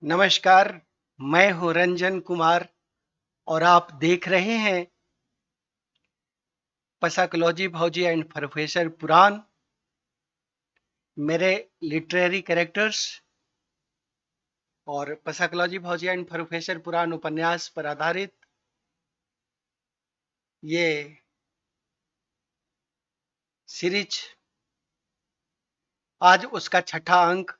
नमस्कार, मैं हूँ रंजन कुमार और आप देख रहे हैं पसाकोलॉजी भौजी एंड प्रोफेसर पुराण, मेरे लिटरेरी कैरेक्टर्स और पसाकोलॉजी भौजी एंड प्रोफेसर पुराण उपन्यास पर आधारित ये सीरीज आज उसका छठा अंक।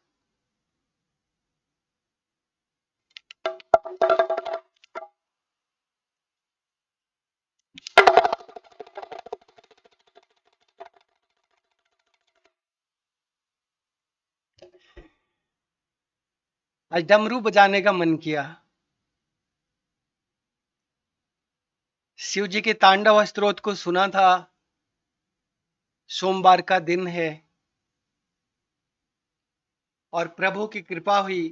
आज डमरू बजाने का मन किया। शिव जी के तांडव स्तोत्र को सुना था। सोमवार का दिन है और प्रभु की कृपा हुई।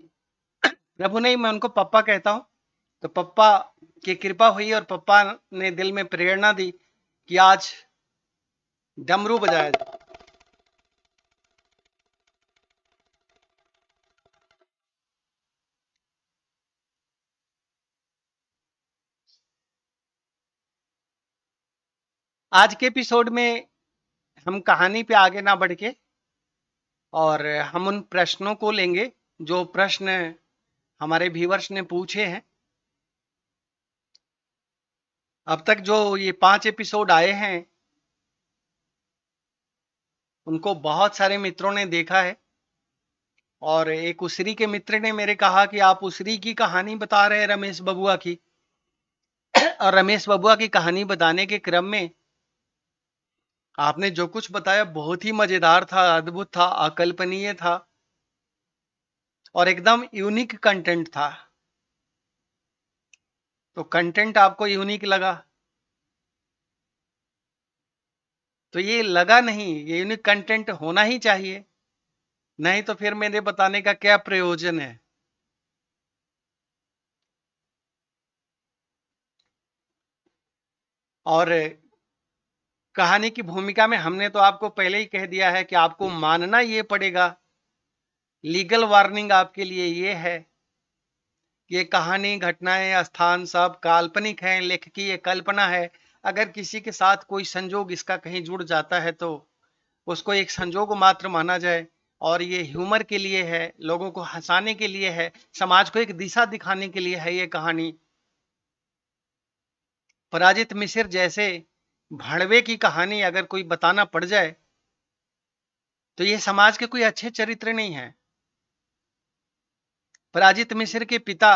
प्रभु नहीं, मैं उनको पप्पा कहता हूँ। तो पप्पा की कृपा हुई और पप्पा ने दिल में प्रेरणा दी कि आज डमरू बजाया जाए। आज के एपिसोड में हम कहानी पे आगे ना बढ़ के और हम उन प्रश्नों को लेंगे जो प्रश्न हमारे व्यूअर्स ने पूछे हैं। अब तक जो ये 5 एपिसोड आए हैं उनको बहुत सारे मित्रों ने देखा है और एक उसरी के मित्र ने मेरे कहा कि आप उसरी की कहानी बता रहे हैं रमेश बबुआ की, और रमेश बबुआ की कहानी बताने के क्रम में आपने जो कुछ बताया बहुत ही मजेदार था, अद्भुत था, अकल्पनीय था और एकदम यूनिक कंटेंट था। तो कंटेंट आपको यूनिक लगा तो ये लगा नहीं, ये यूनिक कंटेंट होना ही चाहिए, नहीं तो फिर मेरे बताने का क्या प्रयोजन है। और कहानी की भूमिका में हमने तो आपको पहले ही कह दिया है कि आपको मानना ये पड़ेगा। लीगल वार्निंग आपके लिए ये है कि ये कहानी, घटनाएं, स्थान सब काल्पनिक हैं, लेखक की ये कल्पना है। अगर किसी के साथ कोई संजोग इसका कहीं जुड़ जाता है तो उसको एक संजोग मात्र माना जाए और ये ह्यूमर के लिए है, लोगों को हंसाने के लिए है, समाज को एक दिशा दिखाने के लिए है ये कहानी। पराजित मिसिर जैसे भड़वे की कहानी अगर कोई बताना पड़ जाए तो ये समाज के कोई अच्छे चरित्र नहीं है। पराजित मिसिर के पिता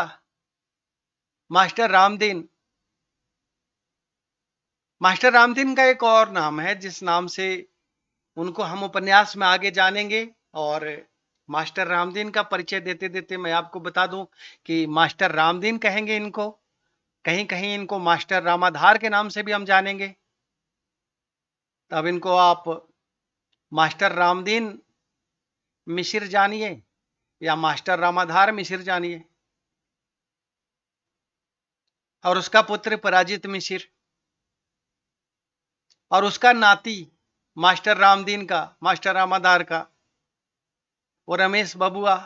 मास्टर रामदीन, मास्टर रामदीन का एक और नाम है जिस नाम से उनको हम उपन्यास में आगे जानेंगे। और मास्टर रामदीन का परिचय देते देते मैं आपको बता दूं कि मास्टर रामदीन कहेंगे इनको, कहीं कहीं इनको मास्टर रामाधार के नाम से भी हम जानेंगे। तब इनको आप मास्टर रामदीन मिसिर जानिए या मास्टर रामाधार मिसिर जानिए। और उसका पुत्र पराजित मिसिर और उसका नाती मास्टर रामदीन का, मास्टर रामाधार का, वो रमेश बबुआ।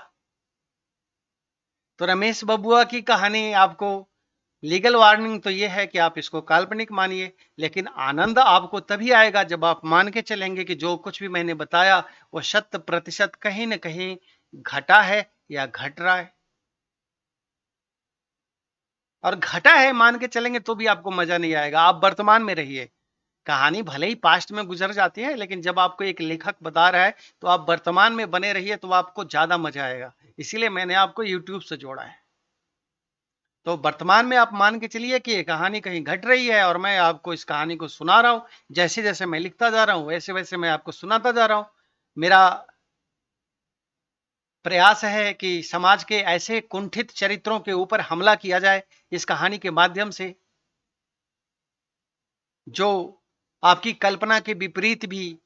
तो रमेश बबुआ की कहानी आपको लीगल वार्निंग तो ये है कि आप इसको काल्पनिक मानिए, लेकिन आनंद आपको तभी आएगा जब आप मान के चलेंगे कि जो कुछ भी मैंने बताया वो 100% कहीं न कहीं घटा है या घट रहा है। और घटा है मान के चलेंगे तो भी आपको मजा नहीं आएगा। आप वर्तमान में रहिए। कहानी भले ही पास्ट में गुजर जाती है, लेकिन जब आपको एक लेखक बता रहा है तो आप वर्तमान में बने रहिए तो आपको ज्यादा मजा आएगा। इसीलिए मैंने आपको यूट्यूब से जोड़ा है। तो वर्तमान में आप मान के चलिए कि ये कहानी कहीं घट रही है और मैं आपको इस कहानी को सुना रहा हूं। जैसे जैसे मैं लिखता जा रहा हूं वैसे वैसे मैं आपको सुनाता जा रहा हूं। मेरा प्रयास है कि समाज के ऐसे कुंठित चरित्रों के ऊपर हमला किया जाए इस कहानी के माध्यम से, जो आपकी कल्पना के विपरीत भी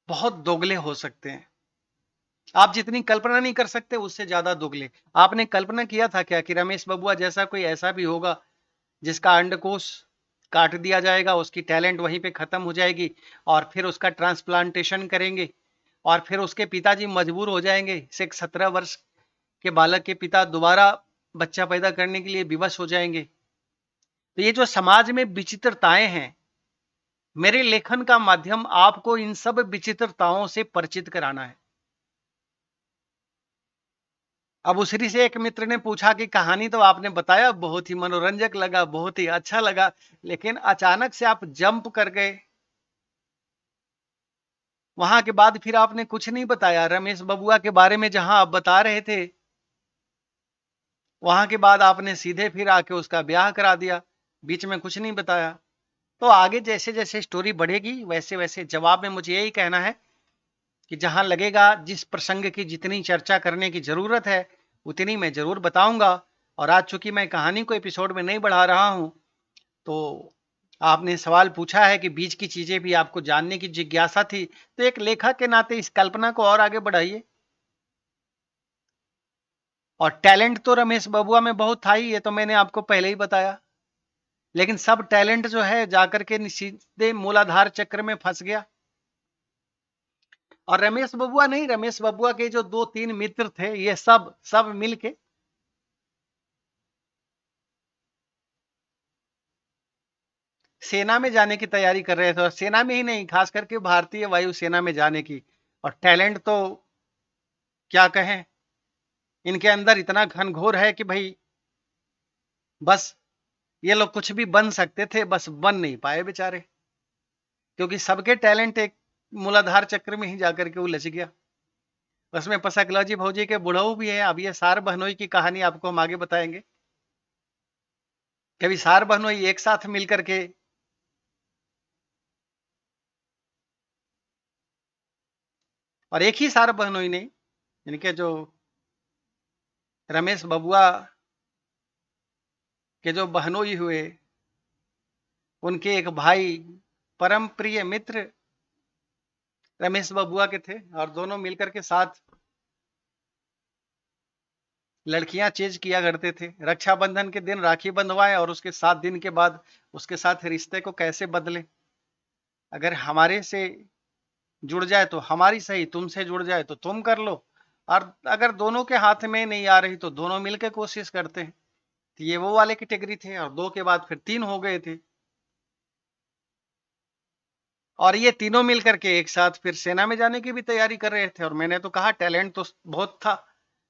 बहुत दोगले हो सकते हैं। आप जितनी कल्पना नहीं कर सकते उससे ज्यादा दोगले। आपने कल्पना किया था क्या कि रमेश बबुआ जैसा कोई ऐसा भी होगा जिसका अंडकोश काट दिया जाएगा, उसकी टैलेंट वहीं पे खत्म हो जाएगी और फिर उसका ट्रांसप्लांटेशन करेंगे और फिर उसके पिताजी मजबूर हो जाएंगे, से 17 वर्ष के बालक के पिता दोबारा बच्चा पैदा करने के लिए विवश हो जाएंगे। तो ये जो समाज में विचित्रताएं हैं, मेरे लेखन का माध्यम आपको इन सब विचित्रताओं से परिचित कराना है। अब उसी से एक मित्र ने पूछा कि कहानी तो आपने बताया, बहुत ही मनोरंजक लगा, बहुत ही अच्छा लगा, लेकिन अचानक से आप जंप कर गए। वहां के बाद फिर आपने कुछ नहीं बताया रमेश बबुआ के बारे में, जहां आप बता रहे थे वहां के बाद आपने सीधे फिर आके उसका ब्याह करा दिया, बीच में कुछ नहीं बताया। तो आगे जैसे जैसे स्टोरी बढ़ेगी वैसे वैसे जवाब में मुझे यही कहना है कि जहां लगेगा जिस प्रसंग की जितनी चर्चा करने की जरूरत है उतनी मैं जरूर बताऊंगा। और आज चूंकि मैं कहानी को एपिसोड में नहीं बढ़ा रहा हूं, तो आपने सवाल पूछा है कि बीच की चीजें भी आपको जानने की जिज्ञासा थी, तो एक लेखक के नाते इस कल्पना को और आगे बढ़ाइए। और टैलेंट तो रमेश बबुआ में बहुत था ही, ये तो मैंने आपको पहले ही बताया, लेकिन सब टैलेंट जो है जाकर के सीधे मूलाधार चक्र में फंस गया। और रमेश बबुआ नहीं, रमेश बबुआ के जो 2-3 मित्र थे, ये सब सब मिलके सेना में जाने की तैयारी कर रहे थे, और सेना में ही नहीं, खास करके भारतीय वायुसेना में जाने की। और टैलेंट तो क्या कहें, इनके अंदर इतना घनघोर है कि भाई बस ये लोग कुछ भी बन सकते थे, बस बन नहीं पाए बेचारे, क्योंकि सबके टैलेंट एक मूलाधार चक्र में ही जाकर के उलझ गया। उसमें पसकलॉजी भौजी के बुढ़ऊ भी है। अब ये सार बहनोई की कहानी आपको हम आगे बताएंगे। कभी सार बहनोई एक साथ मिलकर के और एक ही सार बहनोई नहीं, इनके जो रमेश बबुआ के जो बहनोई हुए, उनके एक भाई परम प्रिय मित्र रमेश बबुआ के थे, और दोनों मिलकर के साथ लड़कियां चेज किया करते थे। रक्षाबंधन के दिन राखी बंधवाए और उसके 7 दिन के बाद उसके साथ रिश्ते को कैसे बदले। अगर हमारे से जुड़ जाए तो हमारी सही, तुमसे जुड़ जाए तो तुम कर लो, और अगर दोनों के हाथ में नहीं आ रही तो दोनों मिलकर कोशिश करते हैं। तो ये वो वाले कैटेगरी थे, और 2 के बाद फिर 3 हो गए थे। और ये तीनों मिलकर के एक साथ फिर सेना में जाने की भी तैयारी कर रहे थे। और मैंने तो कहा टैलेंट तो बहुत था,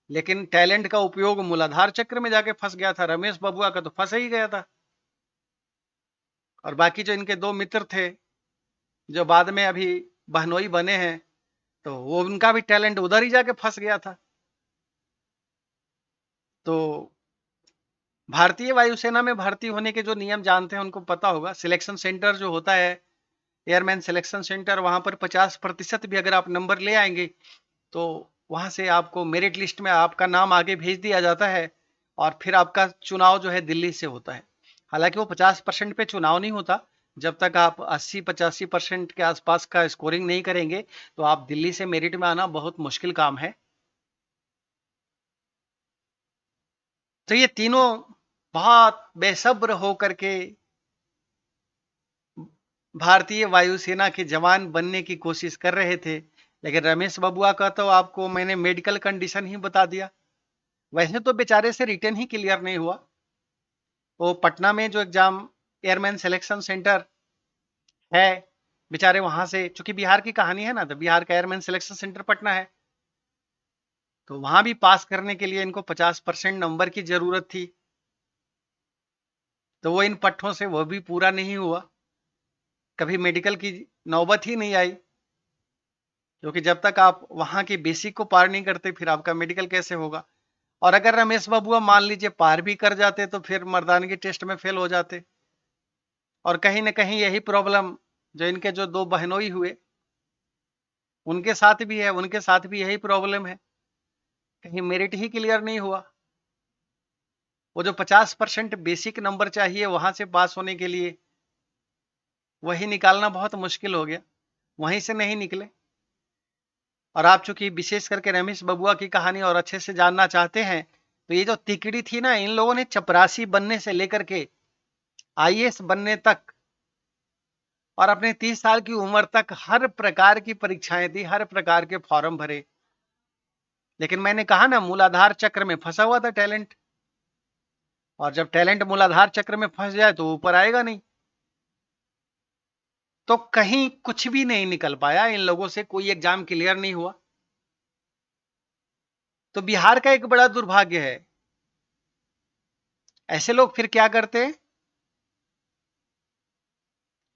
लेकिन टैलेंट का उपयोग मूलाधार चक्र में जाके फंस गया था। रमेश बबुआ का तो फंस ही गया था। और बाकी जो इनके 2 मित्र थे जो बाद में अभी बहनोई बने हैं, तो वो उनका भी टैलेंट उधर ही जाके फंस गया था। तो भारतीय वायुसेना में भर्ती होने के जो नियम जानते हैं उनको पता होगा। सिलेक्शन सेंटर जो होता है, एयरमैन सिलेक्शन सेंटर, वहां पर 50% भी अगर आप नंबर ले आएंगे तो वहां से आपको मेरिट लिस्ट में आपका नाम आगे भेज दिया जाता है, और फिर आपका चुनाव जो है दिल्ली से होता है। हालांकि वो 50% पे चुनाव नहीं होता, जब तक आप 80-85% के आसपास का स्कोरिंग नहीं करेंगे तो आप दिल्ली से मेरिट में आना बहुत मुश्किल काम है। तो ये तीनों बहुत बेसब्र होकर के भारतीय वायुसेना के जवान बनने की कोशिश कर रहे थे। लेकिन रमेश बबुआ का तो आपको मैंने मेडिकल कंडीशन ही बता दिया। वैसे तो बेचारे से रिटर्न ही क्लियर नहीं हुआ। वो पटना में जो एग्जाम एयरमैन सिलेक्शन सेंटर है, बेचारे वहां से, चूंकि बिहार की कहानी है ना, तो बिहार का एयरमैन सिलेक्शन सेंटर पटना है, तो वहां भी पास करने के लिए इनको 50% नंबर की जरूरत थी। तो वो इन पट्टों से वो भी पूरा नहीं हुआ, कभी मेडिकल की नौबत ही नहीं आई, क्योंकि जब तक आप वहां की बेसिक को पार नहीं करते फिर आपका मेडिकल कैसे होगा। और अगर रमेश बबुआ मान लीजिए पार भी कर जाते तो फिर मर्दानगी टेस्ट में फेल हो जाते। और कहीं ना कहीं यही प्रॉब्लम जो इनके जो 2 बहनोई हुए उनके साथ भी है, उनके साथ भी यही प्रॉब्लम है, कहीं मेरिट ही क्लियर नहीं हुआ। वो जो 50% बेसिक नंबर चाहिए वहां से पास होने के लिए, वही निकालना बहुत मुश्किल हो गया, वहीं से नहीं निकले। और आप चूंकि विशेष करके रमेश बबुआ की कहानी और अच्छे से जानना चाहते हैं, तो ये जो तिकड़ी थी ना, इन लोगों ने चपरासी बनने से लेकर के आईएएस बनने तक और अपने 30 साल की उम्र तक हर प्रकार की परीक्षाएं दी, हर प्रकार के फॉर्म भरे, लेकिन मैंने कहा ना, मूलाधार चक्र में फंसा हुआ था टैलेंट। और जब टैलेंट मूलाधार चक्र में फंस जाए तो ऊपर आएगा नहीं। तो कहीं कुछ भी नहीं निकल पाया, इन लोगों से कोई एग्जाम क्लियर नहीं हुआ। तो बिहार का एक बड़ा दुर्भाग्य है। ऐसे लोग फिर क्या करते हैं,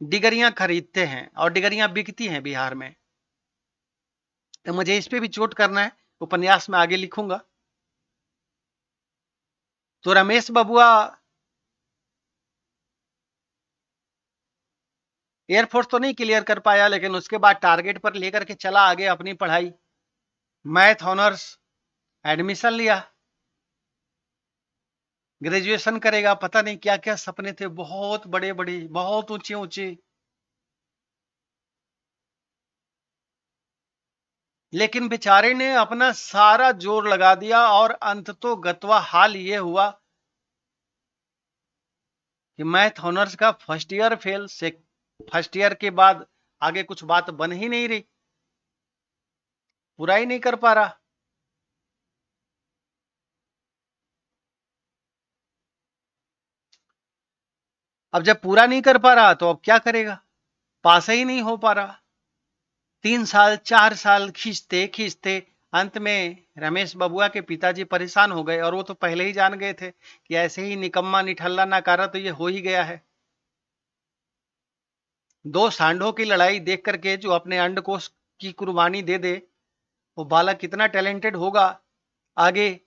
डिगरियां खरीदते हैं और डिगरियां बिकती हैं बिहार में। तो मुझे इस पे भी चोट करना है, उपन्यास में आगे लिखूंगा। तो रमेश बबुआ एयरफोर्स तो नहीं क्लियर कर पाया, लेकिन उसके बाद टारगेट पर लेकर के चला आगे अपनी पढ़ाई। मैथ ऑनर्स एडमिशन लिया, ग्रेजुएशन करेगा, पता नहीं क्या क्या सपने थे, बहुत बड़े बड़े, बहुत ऊंचे ऊंचे। लेकिन बेचारे ने अपना सारा जोर लगा दिया और अंत तो गतवा हाल ये हुआ कि मैथ ऑनर्स का फर्स्ट ईयर फेल से, फर्स्ट ईयर के बाद आगे कुछ बात बन ही नहीं रही, पूरा ही नहीं कर पा रहा। अब जब पूरा नहीं कर पा रहा तो अब क्या करेगा, पास ही नहीं हो पा रहा। 3 साल 4 साल खींचते खींचते अंत में रमेश बबुआ के पिताजी परेशान हो गए, और वो तो पहले ही जान गए थे कि ऐसे ही निकम्मा निठल्ला नाकारा तो ये हो ही गया है। दो सांडों की लड़ाई देख करके जो अपने अंडकोश की कुर्बानी दे दे, वो बालक कितना टैलेंटेड होगा आगे,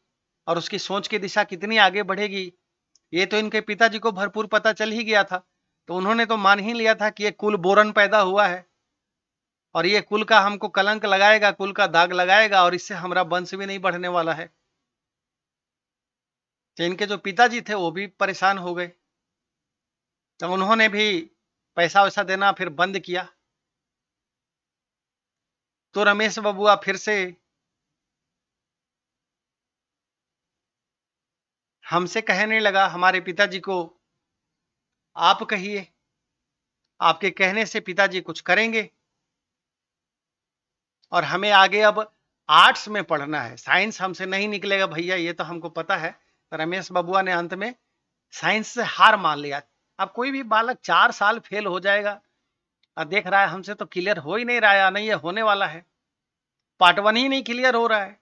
और उसकी सोच की दिशा कितनी आगे बढ़ेगी, ये तो इनके पिताजी को भरपूर पता चल ही गया था। तो उन्होंने तो मान ही लिया था कि ये कुल बोरन पैदा हुआ है, और ये कुल का हमको कलंक लगाएगा, कुल का दाग लगाएगा, और इससे हमारा वंश भी नहीं बढ़ने वाला है। तो इनके जो पिताजी थे वो भी परेशान हो गए, तो उन्होंने भी पैसा वैसा देना फिर बंद किया। तो रमेश बबुआ फिर से हमसे कहने लगा, हमारे पिताजी को, आप कहिए, आपके कहने से पिताजी कुछ करेंगे, और हमें आगे अब आर्ट्स में पढ़ना है, साइंस हमसे नहीं निकलेगा भैया, ये तो हमको पता है। तो रमेश बबुआ ने अंत में साइंस से हार मान लिया। अब कोई भी बालक 4 साल फेल हो जाएगा और देख रहा है हमसे तो क्लियर हो ही नहीं रहा है, नहीं ये होने वाला है, पार्ट 1 ही नहीं क्लियर हो रहा है,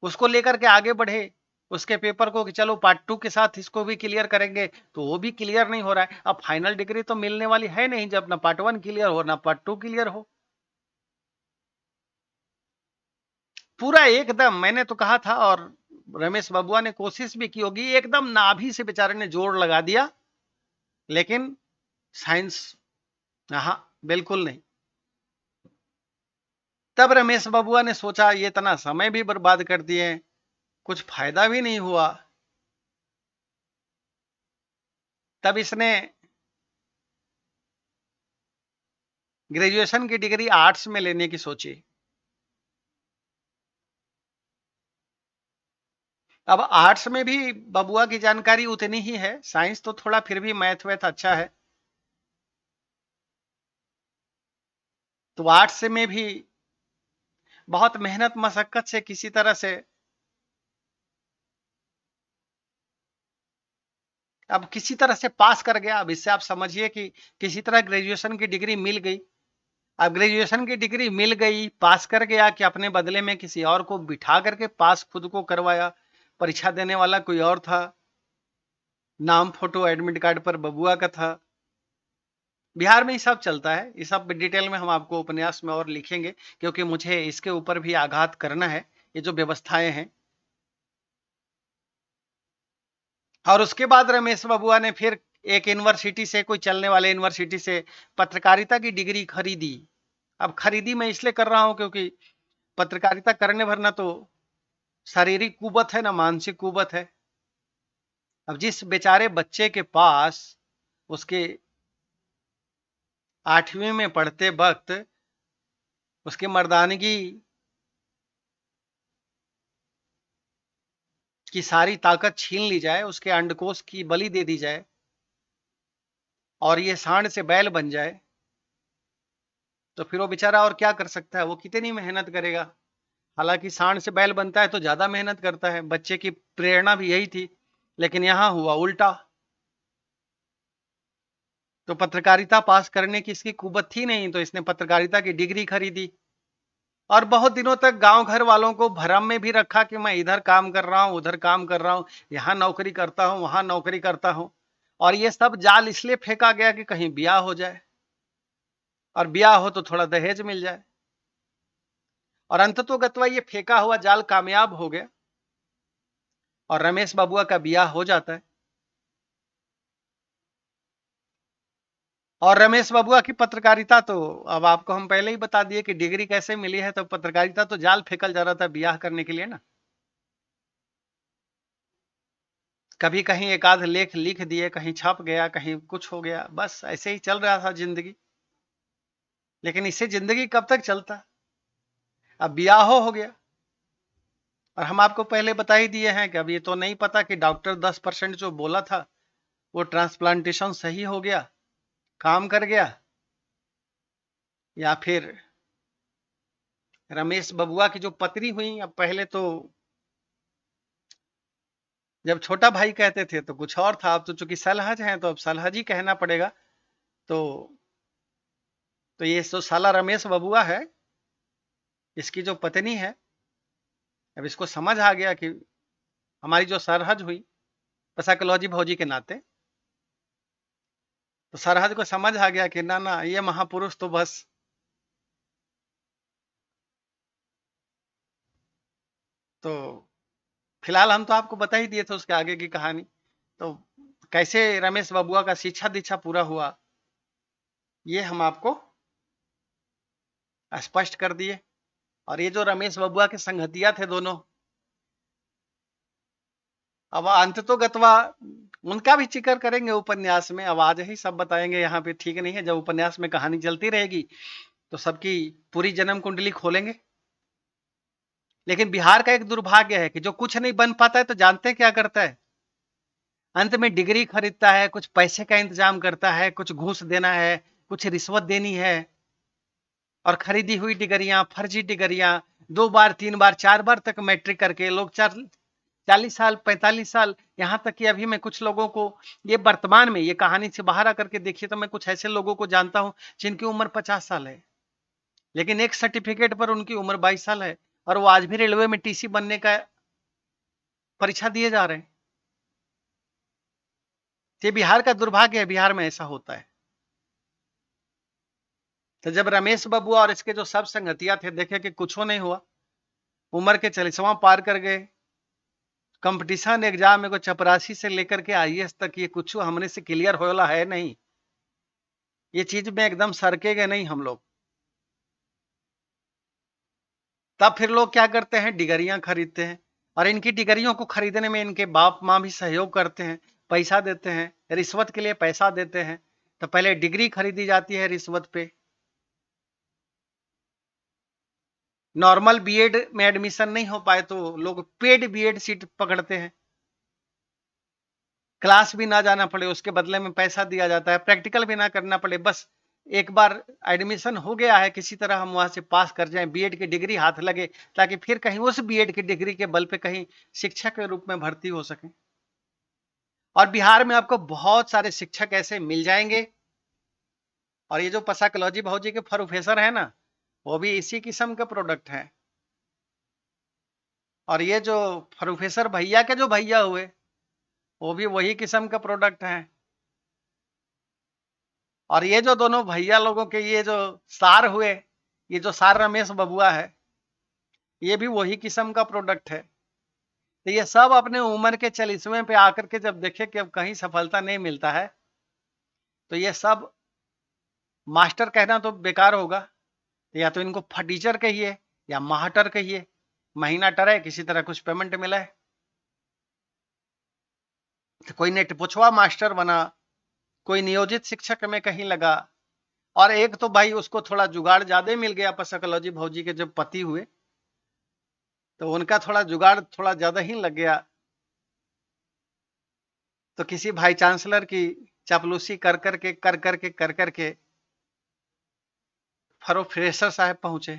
उसको लेकर के आगे बढ़े उसके पेपर को कि चलो पार्ट 2 के साथ इसको भी क्लियर करेंगे, तो वो भी क्लियर नहीं हो रहा है। अब फाइनल डिग्री तो मिलने वाली है नहीं जब ना पार्ट 1 क्लियर हो ना पार्ट 2 क्लियर हो। पूरा एकदम, मैंने तो कहा था, और रमेश बबुआ ने कोशिश भी की होगी, एकदम नाभि से बेचारे ने जोर लगा दिया, लेकिन साइंस, हाँ बिल्कुल नहीं। तब रमेश बबुआ ने सोचा ये इतना समय भी बर्बाद कर दिए, कुछ फायदा भी नहीं हुआ। तब इसने ग्रेजुएशन की डिग्री आर्ट्स में लेने की सोची। अब आर्ट्स में भी बबुआ की जानकारी उतनी ही है, साइंस तो थोड़ा फिर भी मैथ वैथ अच्छा है। तो आर्ट्स में भी बहुत मेहनत मशक्कत से किसी तरह से, अब किसी तरह से पास कर गया। अब इससे आप समझिए कि किसी तरह ग्रेजुएशन की डिग्री मिल गई। अब ग्रेजुएशन की डिग्री मिल गई, पास कर गया, कि अपने बदले में किसी और को बिठा करके पास खुद को करवाया, परीक्षा देने वाला कोई और था, नाम फोटो एडमिट कार्ड पर बबुआ का था। बिहार में ये सब चलता है, ये सब डिटेल में हम आपको उपन्यास में और लिखेंगे, क्योंकि मुझे इसके ऊपर भी आघात करना है, ये जो व्यवस्थाएं हैं। और उसके बाद रमेश बबुआ ने फिर एक यूनिवर्सिटी से, कोई चलने वाले यूनिवर्सिटी से पत्रकारिता की डिग्री खरीदी। अब खरीदी मैं इसलिए कर रहा हूं क्योंकि पत्रकारिता करने भर ना तो शारीरिक कुवत है ना मानसिक कुवत है। अब जिस बेचारे बच्चे के पास उसके 8वीं में पढ़ते वक्त उसके मर्दानगी की सारी ताकत छीन ली जाए, उसके अंडकोश की बलि दे दी जाए, और ये सांड से बैल बन जाए, तो फिर वो बेचारा और क्या कर सकता है, वो कितनी मेहनत करेगा। हालांकि सांड से बैल बनता है तो ज्यादा मेहनत करता है, बच्चे की प्रेरणा भी यही थी, लेकिन यहां हुआ उल्टा। तो पत्रकारिता पास करने की इसकी कुवत थी नहीं, तो इसने पत्रकारिता की डिग्री खरीदी और बहुत दिनों तक गांव घर वालों को भ्रम में भी रखा कि मैं इधर काम कर रहा हूं, उधर काम कर रहा हूं, यहां नौकरी करता हूं, वहां नौकरी करता हूं। और ये सब जाल इसलिए फेंका गया कि कहीं ब्याह हो जाए, और ब्याह हो तो थोड़ा दहेज मिल जाए। और अंततोगत्वा ये फेंका हुआ जाल कामयाब हो गया और रमेश बाबुआ का ब्याह हो जाता है। और रमेश बबुआ की पत्रकारिता तो अब आपको हम पहले ही बता दिए कि डिग्री कैसे मिली है, तो पत्रकारिता तो जाल फेंकल जा रहा था ब्याह करने के लिए ना। कभी कहीं एक आध लेख लिख दिए, कहीं छप गया, कहीं कुछ हो गया, बस ऐसे ही चल रहा था जिंदगी। लेकिन इससे जिंदगी कब तक चलता। अब ब्याह हो गया और हम आपको पहले बता ही दिए हैं कि अब ये तो नहीं पता कि डॉक्टर 10% जो बोला था वो ट्रांसप्लांटेशन सही हो गया, काम कर गया, या फिर रमेश बबुआ की जो पत्नी हुई। अब पहले तो जब छोटा भाई कहते थे तो कुछ और था, अब तो चूंकि सलहज हैं तो अब सलहज ही कहना पड़ेगा। तो ये तो साला रमेश बबुआ है, इसकी जो पत्नी है, अब इसको समझ आ गया कि हमारी जो सरहद हुई पैसाकोलॉजी भौजी के नाते, तो सरहद को समझ आ गया कि ना ना ये महापुरुष तो बस। तो फिलहाल हम तो आपको बता ही दिए थे उसके आगे की कहानी। तो कैसे रमेश बबुआ का शिक्षा दीक्षा पूरा हुआ ये हम आपको स्पष्ट कर दिए। और ये जो रमेश बबुआ के संगतिया थे दोनों, अब अंत तो गतवा उनका भी जिक्र करेंगे उपन्यास में। अब आज ही सब बताएंगे यहाँ पे ठीक नहीं है, जब उपन्यास में कहानी चलती रहेगी तो सबकी पूरी जन्म कुंडली खोलेंगे। लेकिन बिहार का एक दुर्भाग्य है कि जो कुछ नहीं बन पाता है तो जानते क्या करता है, अंत में डिग्री खरीदता है, कुछ पैसे का इंतजाम करता है, कुछ घूस देना है, कुछ रिश्वत देनी है, और खरीदी हुई डिग्रियां, फर्जी डिग्रियां, 2 बार 3 बार 4 बार तक मैट्रिक करके लोग 40 साल 45 साल, यहाँ तक कि अभी मैं कुछ लोगों को, ये वर्तमान में ये कहानी से बाहर आकर के देखिए तो मैं कुछ ऐसे लोगों को जानता हूं जिनकी उम्र 50 साल है, लेकिन एक सर्टिफिकेट पर उनकी उम्र 22 साल है, और वो आज भी रेलवे में टीसी बनने का परीक्षा दिए जा रहे हैं। ये बिहार का दुर्भाग्य है, बिहार में ऐसा होता है। तो जब रमेश बबुआ और इसके जो सब संगतिया थे देखे कि कुछ नहीं हुआ, उम्र के 40वां पार कर गए, कंपटीशन एग्जाम में को चपरासी से लेकर के आईएएस तक ये कुछ हमने से क्लियर होला है नहीं, ये चीज में एकदम सरकेगे नहीं हम लोग। तब फिर लोग क्या करते हैं, डिगरियां खरीदते हैं, और इनकी डिगरियों को खरीदने में इनके बाप माँ भी सहयोग करते हैं, पैसा देते हैं, रिश्वत के लिए पैसा देते हैं। तो पहले डिग्री खरीदी जाती है रिश्वत पे, नॉर्मल बीएड में एडमिशन नहीं हो पाए तो लोग पेड बीएड सीट पकड़ते हैं, क्लास भी ना जाना पड़े उसके बदले में पैसा दिया जाता है, प्रैक्टिकल भी ना करना पड़े, बस एक बार एडमिशन हो गया है किसी तरह हम वहां से पास कर जाएं, बीएड की डिग्री हाथ लगे, ताकि फिर कहीं उस बीएड की डिग्री के बल पे कहीं शिक्षक के रूप में भर्ती हो सके। और बिहार में आपको बहुत सारे शिक्षक ऐसे मिल जाएंगे, और ये जो पैसाकोलॉजी भौजी के प्रोफेसर है ना, वो भी इसी किस्म के प्रोडक्ट हैं। और ये जो प्रोफेसर भैया के जो भैया हुए वो भी वही किस्म का प्रोडक्ट हैं। और ये जो दोनों भैया लोगों के ये जो सार हुए, ये जो सार रमेश बबुआ है, ये भी वही किस्म का प्रोडक्ट है। तो ये सब अपने उम्र के 40वें पे आकर के जब देखे कि अब कहीं सफलता नहीं मिलता है, तो ये सब मास्टर कहना तो बेकार होगा, तो या तो इनको फटीचर कहिए या माहटर कहिए, महीना टरे किसी तरह कुछ पेमेंट मिला है, तो कोई नेट पुछवा मास्टर बना, कोई नियोजित शिक्षक में कहीं लगा, और एक तो भाई उसको थोड़ा जुगाड़ ज्यादा मिल गया, पैसाकोलॉजी भौजी के जब पति हुए तो उनका थोड़ा जुगाड़ ज्यादा ही लग गया। तो किसी भाई चांसलर की चापलूसी कर करके प्रोफेसर साहब पहुंचे।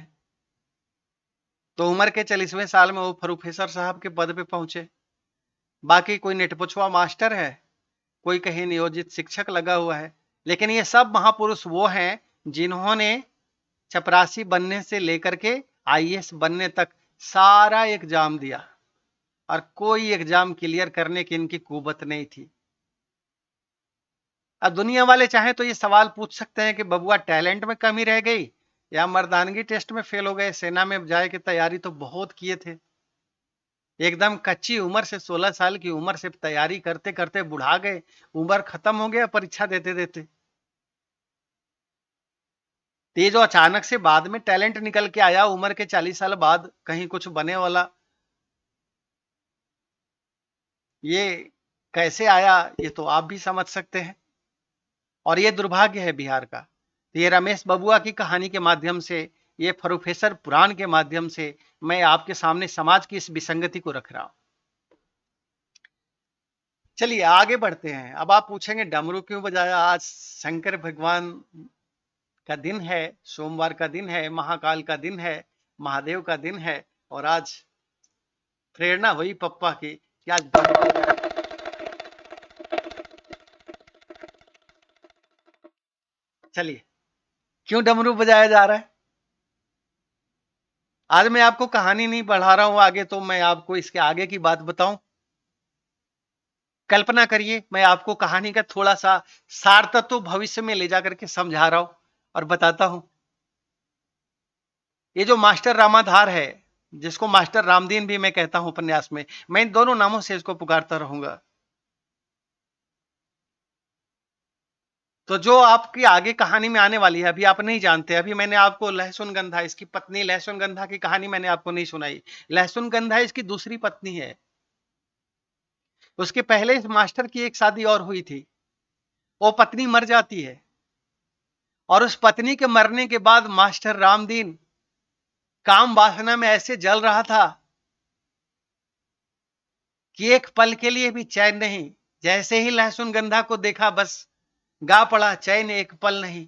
तो उम्र के 40वें साल में वो प्रोफेसर साहब के पद पे पहुंचे। बाकी कोई नेटपुछुआ मास्टर है, कोई कहीं नियोजित शिक्षक लगा हुआ है, लेकिन ये सब महापुरुष वो हैं जिन्होंने चपरासी बनने से लेकर के आईएएस बनने तक सारा एग्जाम दिया और कोई एग्जाम क्लियर करने की इनकी कुवत नहीं थी। अब दुनिया वाले चाहें तो ये सवाल पूछ सकते हैं कि बबुआ टैलेंट में कमी रह गई या मर्दानगी टेस्ट में फेल हो गए। सेना में जाए की तैयारी तो बहुत किए थे, एकदम कच्ची उम्र से 16 साल की उम्र से तैयारी करते करते बुढ़ा गए, उम्र खत्म हो गया परीक्षा देते देते। ये जो अचानक से बाद में टैलेंट निकल के आया उम्र के 40 साल बाद कहीं कुछ बने वाला, ये कैसे आया ये तो आप भी समझ सकते हैं। और ये दुर्भाग्य है बिहार का। तो ये रमेश बबुआ की कहानी के माध्यम से, ये प्रोफेसर पुराण के माध्यम से मैं आपके सामने समाज की इस विसंगति को रख रहा हूं। चलिए आगे बढ़ते हैं। अब आप पूछेंगे डमरू क्यों बजाया? आज शंकर भगवान का दिन है, सोमवार का दिन है, महाकाल का दिन है, महादेव का दिन है, और आज प्रेरणा हुई पप्पा की कि आज चलिए क्यों डमरू बजाया जा रहा है? आज मैं आपको कहानी नहीं बढ़ा रहा हूं आगे, तो मैं आपको इसके आगे की बात बताऊं। कल्पना करिए मैं आपको कहानी का थोड़ा सा सार तत्व भविष्य में ले जाकर के समझा रहा हूं और बताता हूं। ये जो मास्टर रामाधार है, जिसको मास्टर रामदीन भी मैं कहता हूं उपन्यास में, मैं इन दोनों नामों से इसको पुकारता रहूंगा। तो जो आपकी आगे कहानी में आने वाली है अभी आप नहीं जानते। अभी मैंने आपको लहसुन गंधा, इसकी पत्नी लहसुन गंधा की कहानी मैंने आपको नहीं सुनाई। लहसुन गंधा इसकी दूसरी पत्नी है। उसके पहले इस मास्टर की एक शादी और हुई थी, वो पत्नी मर जाती है, और उस पत्नी के मरने के बाद मास्टर रामदीन काम वासना में ऐसे जल रहा था कि एक पल के लिए भी चैन नहीं। जैसे ही लहसुन गंधा को देखा बस गा पड़ा, चैन एक पल नहीं।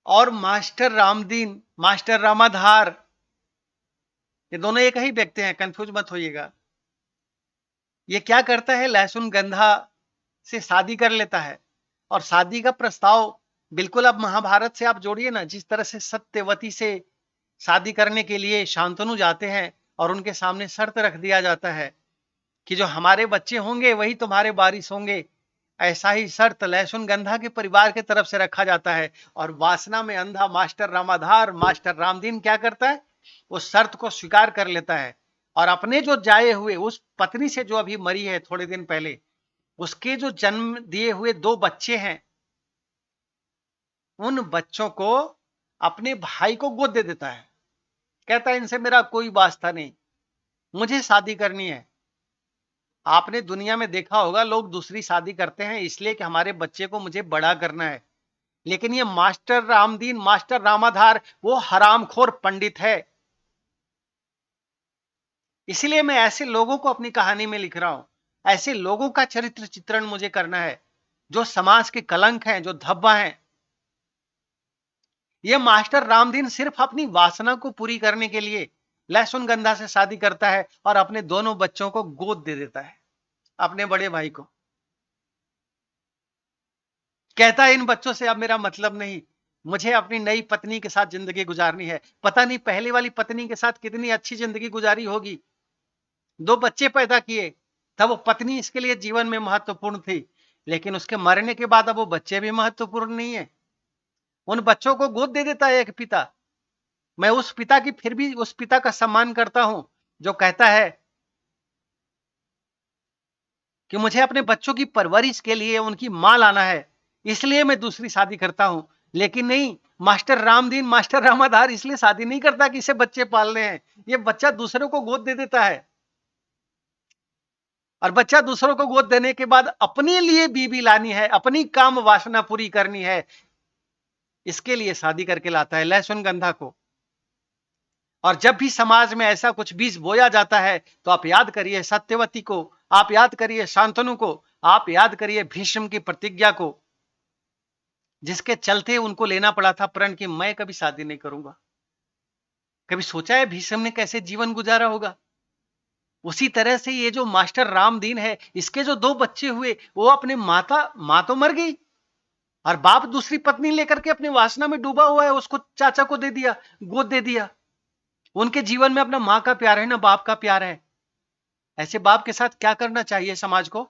और मास्टर रामदीन, मास्टर रामाधार, ये दोनों एक ही व्यक्ति हैं, कंफ्यूज मत होइएगा। ये क्या करता है, लहसुन गंधा से शादी कर लेता है, और शादी का प्रस्ताव बिल्कुल अब महाभारत से आप जोड़िए ना, जिस तरह से सत्यवती से शादी करने के लिए शांतनु जाते हैं और उनके सामने शर्त रख दिया जाता है कि जो हमारे बच्चे होंगे वही तुम्हारे वारिस होंगे। ऐसा ही शर्त लहसुन गंधा के परिवार की तरफ से रखा जाता है। और वासना में अंधा मास्टर रामाधार, मास्टर रामदीन क्या करता है, उस शर्त को स्वीकार कर लेता है, और अपने जो जाए हुए उस पत्नी से जो अभी मरी है थोड़े दिन पहले, उसके जो जन्म दिए हुए 2 बच्चे हैं, उन बच्चों को अपने भाई को गोद दे देता है। कहता है इनसे मेरा कोई वास्ता नहीं, मुझे शादी करनी है। आपने दुनिया में देखा होगा लोग दूसरी शादी करते हैं इसलिए कि हमारे बच्चे को मुझे बड़ा करना है, लेकिन ये मास्टर रामदीन, मास्टर रामाधार, वो हरामखोर पंडित है। इसलिए मैं ऐसे लोगों को अपनी कहानी में लिख रहा हूं। ऐसे लोगों का चरित्र चित्रण मुझे करना है जो समाज के कलंक हैं, जो धब्बा हैं। ये मास्टर रामदीन सिर्फ अपनी वासना को पूरी करने के लिए लहसुन गंधा से शादी करता है और अपने दोनों बच्चों को गोद दे देता है, अपने बड़े भाई को। कहता है इन बच्चों से अब मेरा मतलब नहीं, मुझे अपनी नई पत्नी के साथ जिंदगी गुजारनी है। पता नहीं पहली वाली पत्नी के साथ कितनी अच्छी जिंदगी गुजारी होगी, 2 बच्चे पैदा किए, तब वो पत्नी इसके लिए जीवन में महत्वपूर्ण थी, लेकिन उसके मरने के बाद अब वो बच्चे भी महत्वपूर्ण नहीं है। उन बच्चों को गोद दे देता है एक पिता। मैं उस पिता की फिर भी उस पिता का सम्मान करता हूं जो कहता है कि मुझे अपने बच्चों की परवरिश के लिए उनकी मां लाना है, इसलिए मैं दूसरी शादी करता हूं। लेकिन नहीं, मास्टर रामदीन, मास्टर रामाधार इसलिए शादी नहीं करता कि इसे बच्चे पालने हैं। ये बच्चा दूसरों को गोद दे देता है, और बच्चा दूसरों को गोद देने के बाद अपने लिए बीबी लानी है, अपनी काम वासना पूरी करनी है, इसके लिए शादी करके लाता है लहसुन गंधा को। और जब भी समाज में ऐसा कुछ बीज बोया जाता है तो आप याद करिए सत्यवती को, आप याद करिए शांतनु को, आप याद करिए भीष्म की प्रतिज्ञा को, जिसके चलते उनको लेना पड़ा था प्रण कि मैं कभी शादी नहीं करूंगा। कभी सोचा है भीष्म ने कैसे जीवन गुजारा होगा? उसी तरह से ये जो मास्टर रामदीन है, इसके जो 2 बच्चे हुए, वो अपने माँ तो मर गई और बाप दूसरी पत्नी लेकर के अपनी वासना में डूबा हुआ है, उसको चाचा को दे दिया, गोद दे दिया। उनके जीवन में अपना माँ का प्यार है ना बाप का प्यार है। ऐसे बाप के साथ क्या करना चाहिए समाज को?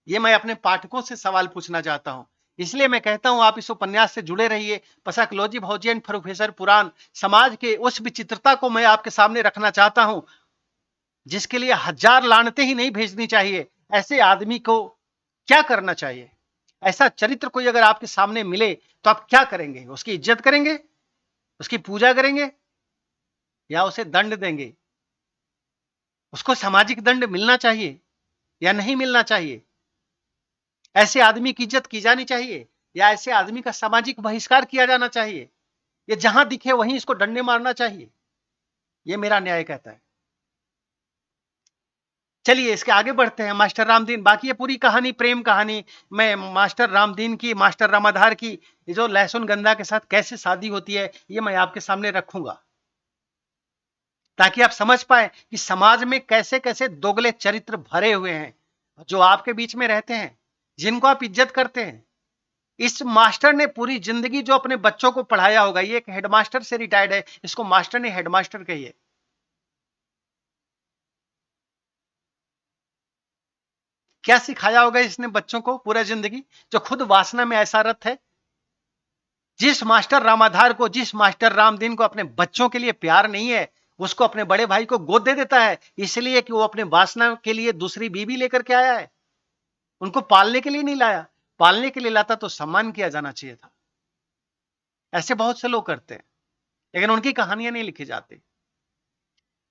ये मैं अपने पाठकों से सवाल पूछना चाहता हूं। इसलिए मैं कहता हूं आप इस उपन्यास से जुड़े रहिए। पसाकलॉजी भौजी एंड प्रोफेसर पुराण समाज के उस विचित्रता को मैं आपके सामने रखना चाहता हूं, जिसके लिए 1000 लानतें ही नहीं भेजनी चाहिए। ऐसे आदमी को क्या करना चाहिए? ऐसा चरित्र कोई अगर आपके सामने मिले तो आप क्या करेंगे? उसकी इज्जत करेंगे, उसकी पूजा करेंगे, या उसे दंड देंगे? उसको सामाजिक दंड मिलना चाहिए या नहीं मिलना चाहिए? ऐसे आदमी की इज्जत की जानी चाहिए या ऐसे आदमी का सामाजिक बहिष्कार किया जाना चाहिए? ये जहां दिखे वहीं इसको डंडे मारना चाहिए? ये मेरा न्याय कहता है। चलिए इसके आगे बढ़ते हैं। मास्टर रामदीन, बाकी ये पूरी कहानी प्रेम कहानी, मैं मास्टर रामदीन की, मास्टर रामाधार की, ये जो लहसुन गंधा के साथ कैसे शादी होती है, ये मैं आपके सामने रखूंगा, ताकि आप समझ पाए कि समाज में कैसे कैसे दोगले चरित्र भरे हुए हैं, जो आपके बीच में रहते हैं, जिनको आप इज्जत करते हैं। इस मास्टर ने पूरी जिंदगी जो अपने बच्चों को पढ़ाया होगा, ये एक हेडमास्टर से रिटायर्ड है, इसको मास्टर ने हेडमास्टर कहिए। क्या सिखाया होगा इसने बच्चों को पूरा जिंदगी, जो खुद वासना में ऐसा रत है? जिस मास्टर रामाधार को, जिस मास्टर रामदीन को अपने बच्चों के लिए प्यार नहीं है, उसको अपने बड़े भाई को गोद दे देता है, इसलिए कि वो अपने वासना के लिए दूसरी बीवी लेकर के आया है। उनको पालने के लिए नहीं लाया। पालने के लिए लाता तो सम्मान किया जाना चाहिए था। ऐसे बहुत से लोग करते हैं, लेकिन उनकी कहानियां नहीं लिखी जाती।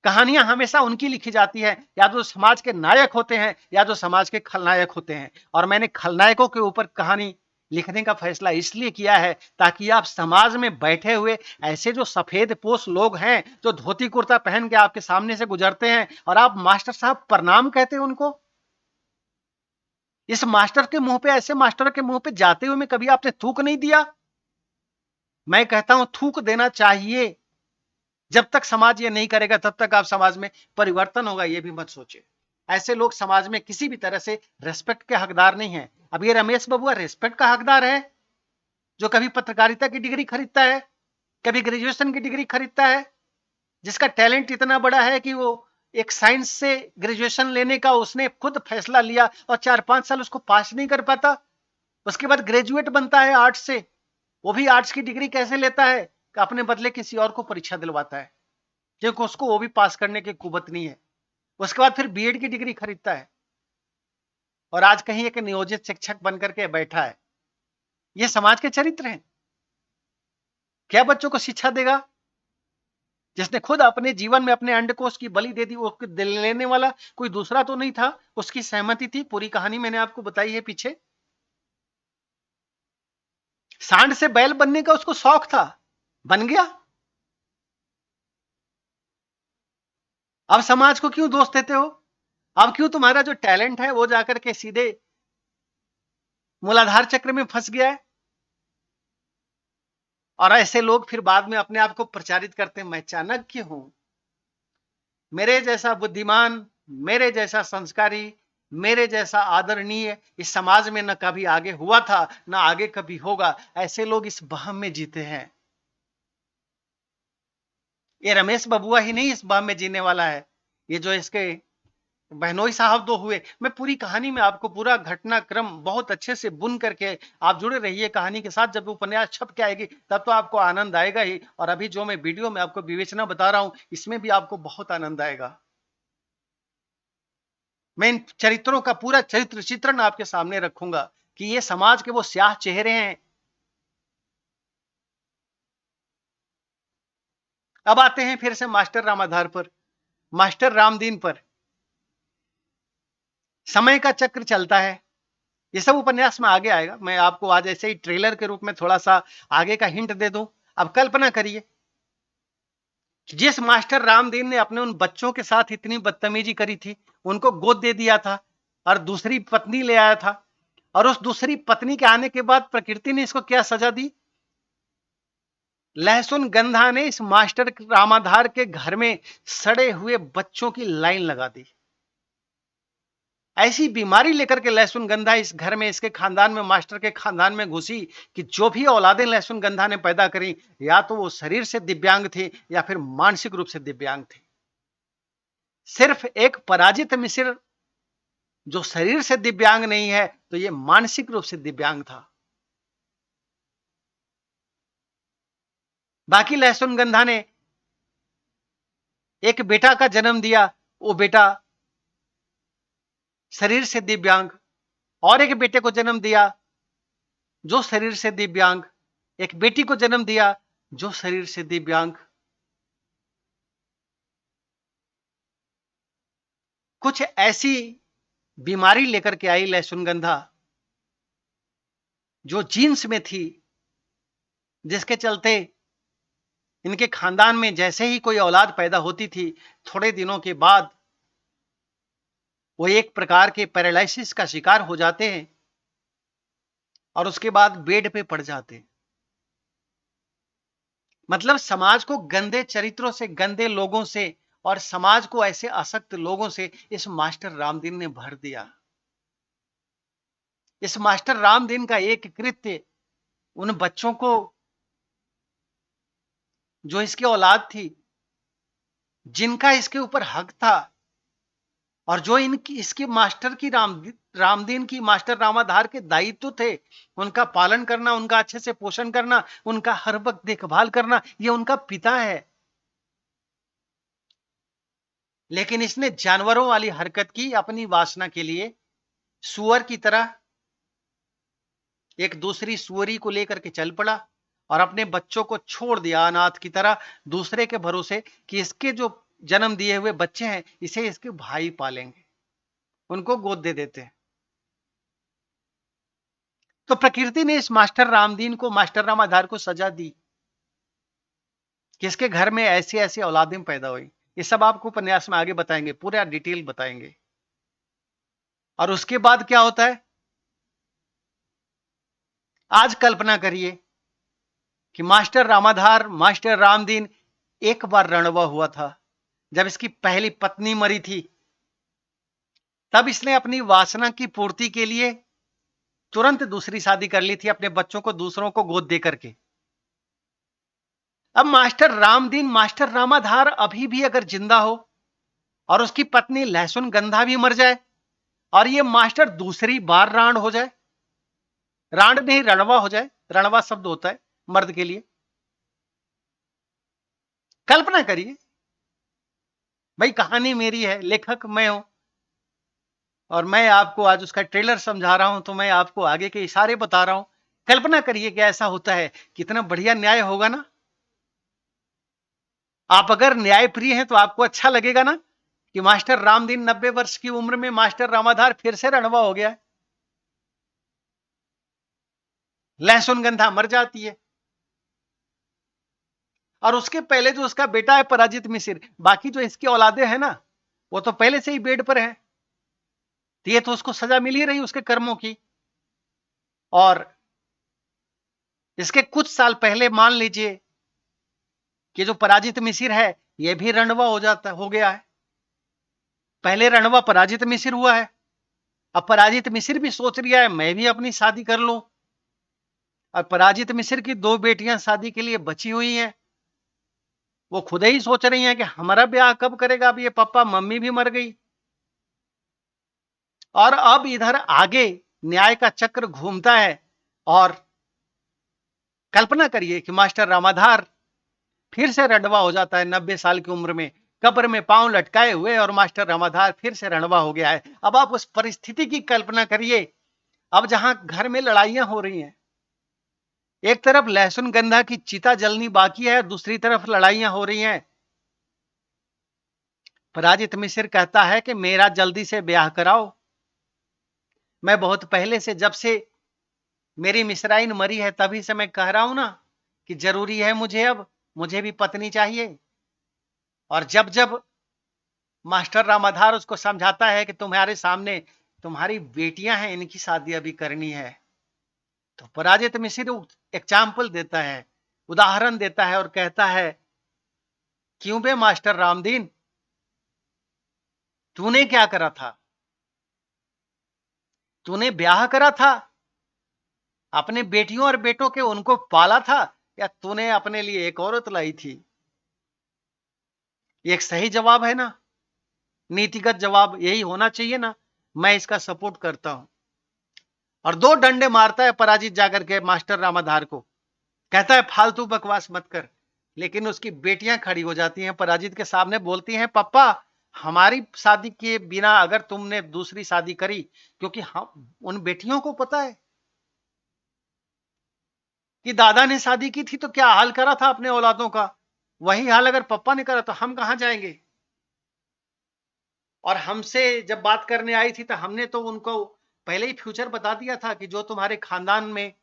कहानियां हमेशा उनकी लिखी जाती है, या तो समाज के नायक होते हैं या तो समाज के खलनायक होते हैं। और मैंने खलनायकों के ऊपर कहानी लिखने का फैसला इसलिए किया है ताकि आप समाज में बैठे हुए ऐसे जो सफेद पोश लोग हैं, जो धोती कुर्ता पहन के आपके सामने से गुजरते हैं और आप मास्टर साहब प्रणाम कहते हैं उनको। इस मास्टर के मुंह पे, ऐसे मास्टर के मुंह पे जाते हुए में कभी आपने थूक नहीं दिया? मैं कहता हूं थूक देना चाहिए। जब तक समाज ये नहीं करेगा तब तक आप समाज में परिवर्तन होगा ये भी मत सोचे। ऐसे लोग समाज में किसी भी तरह से रेस्पेक्ट के हकदार नहीं है। अब ये रमेश बबुआ रेस्पेक्ट का हकदार है, जो कभी पत्रकारिता की डिग्री खरीदता है, कभी ग्रेजुएशन की डिग्री खरीदता है, जिसका टैलेंट इतना बड़ा है कि वो एक साइंस से ग्रेजुएशन लेने का उसने खुद फैसला लिया और 4-5 साल उसको पास नहीं कर पाता। उसके बाद ग्रेजुएट बनता है आर्ट्स से, वो भी आर्ट्स की डिग्री कैसे लेता है कि अपने बदले किसी और को परीक्षा दिलवाता है, क्योंकि उसको वो भी पास करने की कुवत नहीं है। उसके बाद फिर बीएड की डिग्री खरीदता है और आज कहीं एक नियोजित शिक्षक बनकर के बैठा है। ये समाज के चरित्र हैं। क्या बच्चों को शिक्षा देगा? जिसने खुद अपने जीवन में अपने अंडकोश की बलि दे दी, वो दिल लेने वाला कोई दूसरा तो नहीं था, उसकी सहमति थी। पूरी कहानी मैंने आपको बताई है पीछे। सांड से बैल बनने का उसको शौक था, बन गया। अब समाज को क्यों दोष देते हो? अब क्यों तुम्हारा जो टैलेंट है वो जाकर के सीधे मूलाधार चक्र में फंस गया है? और ऐसे लोग फिर बाद में अपने आप को प्रचारित करते हैं, मैं चाणक्य हूं, मेरे जैसा बुद्धिमान, मेरे जैसा संस्कारी, मेरे जैसा आदरणीय इस समाज में न कभी आगे हुआ था न आगे कभी होगा। ऐसे लोग इस बहम में जीते हैं। ये रमेश बबुआ ही नहीं इस बहम में जीने वाला है, ये जो इसके बहनोई साहब 2 हुए। मैं पूरी कहानी में आपको पूरा घटनाक्रम बहुत अच्छे से बुन करके, आप जुड़े रहिए कहानी के साथ। जब उपन्यास छप के आएगी तब तो आपको आनंद आएगा ही, और अभी जो मैं वीडियो में आपको विवेचना बता रहा हूं इसमें भी आपको बहुत आनंद आएगा। मैं इन चरित्रों का पूरा चरित्र चित्रण आपके सामने रखूंगा कि ये समाज के वो स्याह चेहरे हैं। अब आते हैं फिर से मास्टर रामाधार पर, मास्टर रामदीन पर। समय का चक्र चलता है, ये सब उपन्यास में आगे आएगा। मैं आपको आज ऐसे ही ट्रेलर के रूप में थोड़ा सा आगे का हिंट दे दूं। अब कल्पना करिए, जिस मास्टर रामदीन ने अपने उन बच्चों के साथ इतनी बदतमीजी करी थी, उनको गोद दे दिया था और दूसरी पत्नी ले आया था, और उस दूसरी पत्नी के आने के बाद प्रकृति ने इसको क्या सजा दी? लहसुन गंधा ने इस मास्टर रामाधार के घर में सड़े हुए बच्चों की लाइन लगा दी। ऐसी बीमारी लेकर के लहसुन गंधा इस घर में, इसके खानदान में, मास्टर के खानदान में घुसी कि जो भी औलादें लहसुन गंधा ने पैदा करी, या तो वो शरीर से दिव्यांग थे या फिर मानसिक रूप से दिव्यांग थे। सिर्फ एक पराजित मिश्र जो शरीर से दिव्यांग नहीं है, तो ये मानसिक रूप से दिव्यांग था। बाकी लहसुन गंधा ने एक बेटा का जन्म दिया, वो बेटा शरीर से दिव्यांग, और एक बेटे को जन्म दिया जो शरीर से दिव्यांग, एक बेटी को जन्म दिया जो शरीर से दिव्यांग। कुछ ऐसी बीमारी लेकर के आई लहसुन गंधा जो जीन्स में थी, जिसके चलते इनके खानदान में जैसे ही कोई औलाद पैदा होती थी, थोड़े दिनों के बाद वो एक प्रकार के पैरालिसिस का शिकार हो जाते हैं और उसके बाद बेड पे पड़ जाते हैं। मतलब समाज को गंदे चरित्रों से, गंदे लोगों से और समाज को ऐसे आसक्त लोगों से इस मास्टर रामदीन ने भर दिया। इस मास्टर रामदीन का एक कृत्य उन बच्चों को, जो इसकी औलाद थी, जिनका इसके ऊपर हक था, और जो इनकी इसके मास्टर की रामदीन की, मास्टर रामाधार के दायित्व थे, उनका पालन करना, उनका अच्छे से पोषण करना, उनका हर वक्त देखभाल करना, ये उनका पिता है। लेकिन इसने जानवरों वाली हरकत की अपनी वासना के लिए। सुअर की तरह एक दूसरी सुअरी को लेकर के चल पड़ा और अपने बच्चों को छोड़ दिया अनाथ की तरह, दूसरे के भरोसे कि इसके जो जन्म दिए हुए बच्चे हैं, इसे इसके भाई पालेंगे, उनको गोद दे देते हैं। तो प्रकृति ने इस मास्टर रामदीन को, मास्टर रामाधार को सजा दी कि इसके घर में ऐसी ऐसी औलादें पैदा हुई। ये सब आपको उपन्यास में आगे बताएंगे, पूरा डिटेल बताएंगे। और उसके बाद क्या होता है, आज कल्पना करिए कि मास्टर रामाधार, मास्टर रामदीन एक बार रणवा हुआ था। जब इसकी पहली पत्नी मरी थी, तब इसने अपनी वासना की पूर्ति के लिए तुरंत दूसरी शादी कर ली थी, अपने बच्चों को दूसरों को गोद दे करके। अब मास्टर रामदीन, मास्टर रामाधार अभी भी अगर जिंदा हो और उसकी पत्नी लहसुन गंधा भी मर जाए और ये मास्टर दूसरी बार रांड हो जाए, रांड नहीं रणवा हो जाए, रणवा शब्द होता है मर्द के लिए। कल्पना करिए भाई, कहानी मेरी है, लेखक मैं हूं और मैं आपको आज उसका ट्रेलर समझा रहा हूं, तो मैं आपको आगे के इशारे बता रहा हूं। कल्पना करिए कि ऐसा होता है, कितना बढ़िया न्याय होगा ना। आप अगर न्याय प्रिय हैं तो आपको अच्छा लगेगा ना कि मास्टर रामदीन 90 वर्ष की उम्र में मास्टर रामाधार फिर से रणवा हो गया है। लहसुन गंधा मर जाती है और उसके पहले जो उसका बेटा है पराजित मिश्र, बाकी जो इसकी औलादे हैं ना, वो तो पहले से ही बेड पर है, तो ये तो उसको सजा मिल ही रही उसके कर्मों की। और इसके कुछ साल पहले मान लीजिए कि जो पराजित मिश्र है, ये भी रणवा हो गया है। पहले रणवा पराजित मिश्र हुआ है, अब पराजित मिश्र भी सोच लिया है मैं भी अपनी शादी कर लूं। और पराजित मिश्र की दो बेटियां शादी के लिए बची हुई हैं, वो खुद ही सोच रही हैं कि हमारा ब्याह कब करेगा, अब ये पापा मम्मी भी मर गई। और अब इधर आगे न्याय का चक्र घूमता है और कल्पना करिए कि मास्टर रामाधार फिर से रणवा हो जाता है 90 साल की उम्र में, कब्र में पांव लटकाए हुए, और मास्टर रामाधार फिर से रणवा हो गया है। अब आप उस परिस्थिति की कल्पना करिए, अब जहां घर में लड़ाइयां हो रही हैं, एक तरफ लहसुन गंधा की चिता जलनी बाकी है, दूसरी तरफ लड़ाइयां हो रही हैं। पराजित मिश्र कहता है कि मेरा जल्दी से ब्याह कराओ, मैं बहुत पहले से, जब से मेरी मिसराइन मरी है तभी से मैं कह रहा हूं ना कि जरूरी है मुझे, अब मुझे भी पत्नी चाहिए। और जब जब मास्टर रामाधार उसको समझाता है कि तुम्हारे सामने तुम्हारी बेटियां हैं, इनकी शादी अभी करनी है। तो पराजित मिश्र एग्जाम्पल देता है, उदाहरण देता है और कहता है, क्यों बे मास्टर रामदीन, तूने क्या करा था? तूने ब्याह करा था, अपने बेटियों और बेटों के उनको पाला था, या तूने अपने लिए एक औरत लाई थी? ये एक सही जवाब है ना? नीतिगत जवाब यही होना चाहिए ना? मैं इसका सपोर्ट करता हूं। और दो डंडे मारता है पराजित जाकर के मास्टर रामाधार को, कहता है फालतू बकवास मत कर। लेकिन उसकी बेटियां खड़ी हो जाती हैं पराजित के सामने, बोलती हैं, पप्पा हमारी शादी के बिना अगर तुमने दूसरी शादी करी, क्योंकि हम उन बेटियों को पता है कि दादा ने शादी की थी तो क्या हाल करा था अपने औलादों का, वही हाल अगर पप्पा ने करा तो हम कहां जाएंगे। और हमसे जब बात करने आई थी तो हमने तो उनको पहले ही फ्यूचर बता दिया था कि जो तुम्हारे खानदान में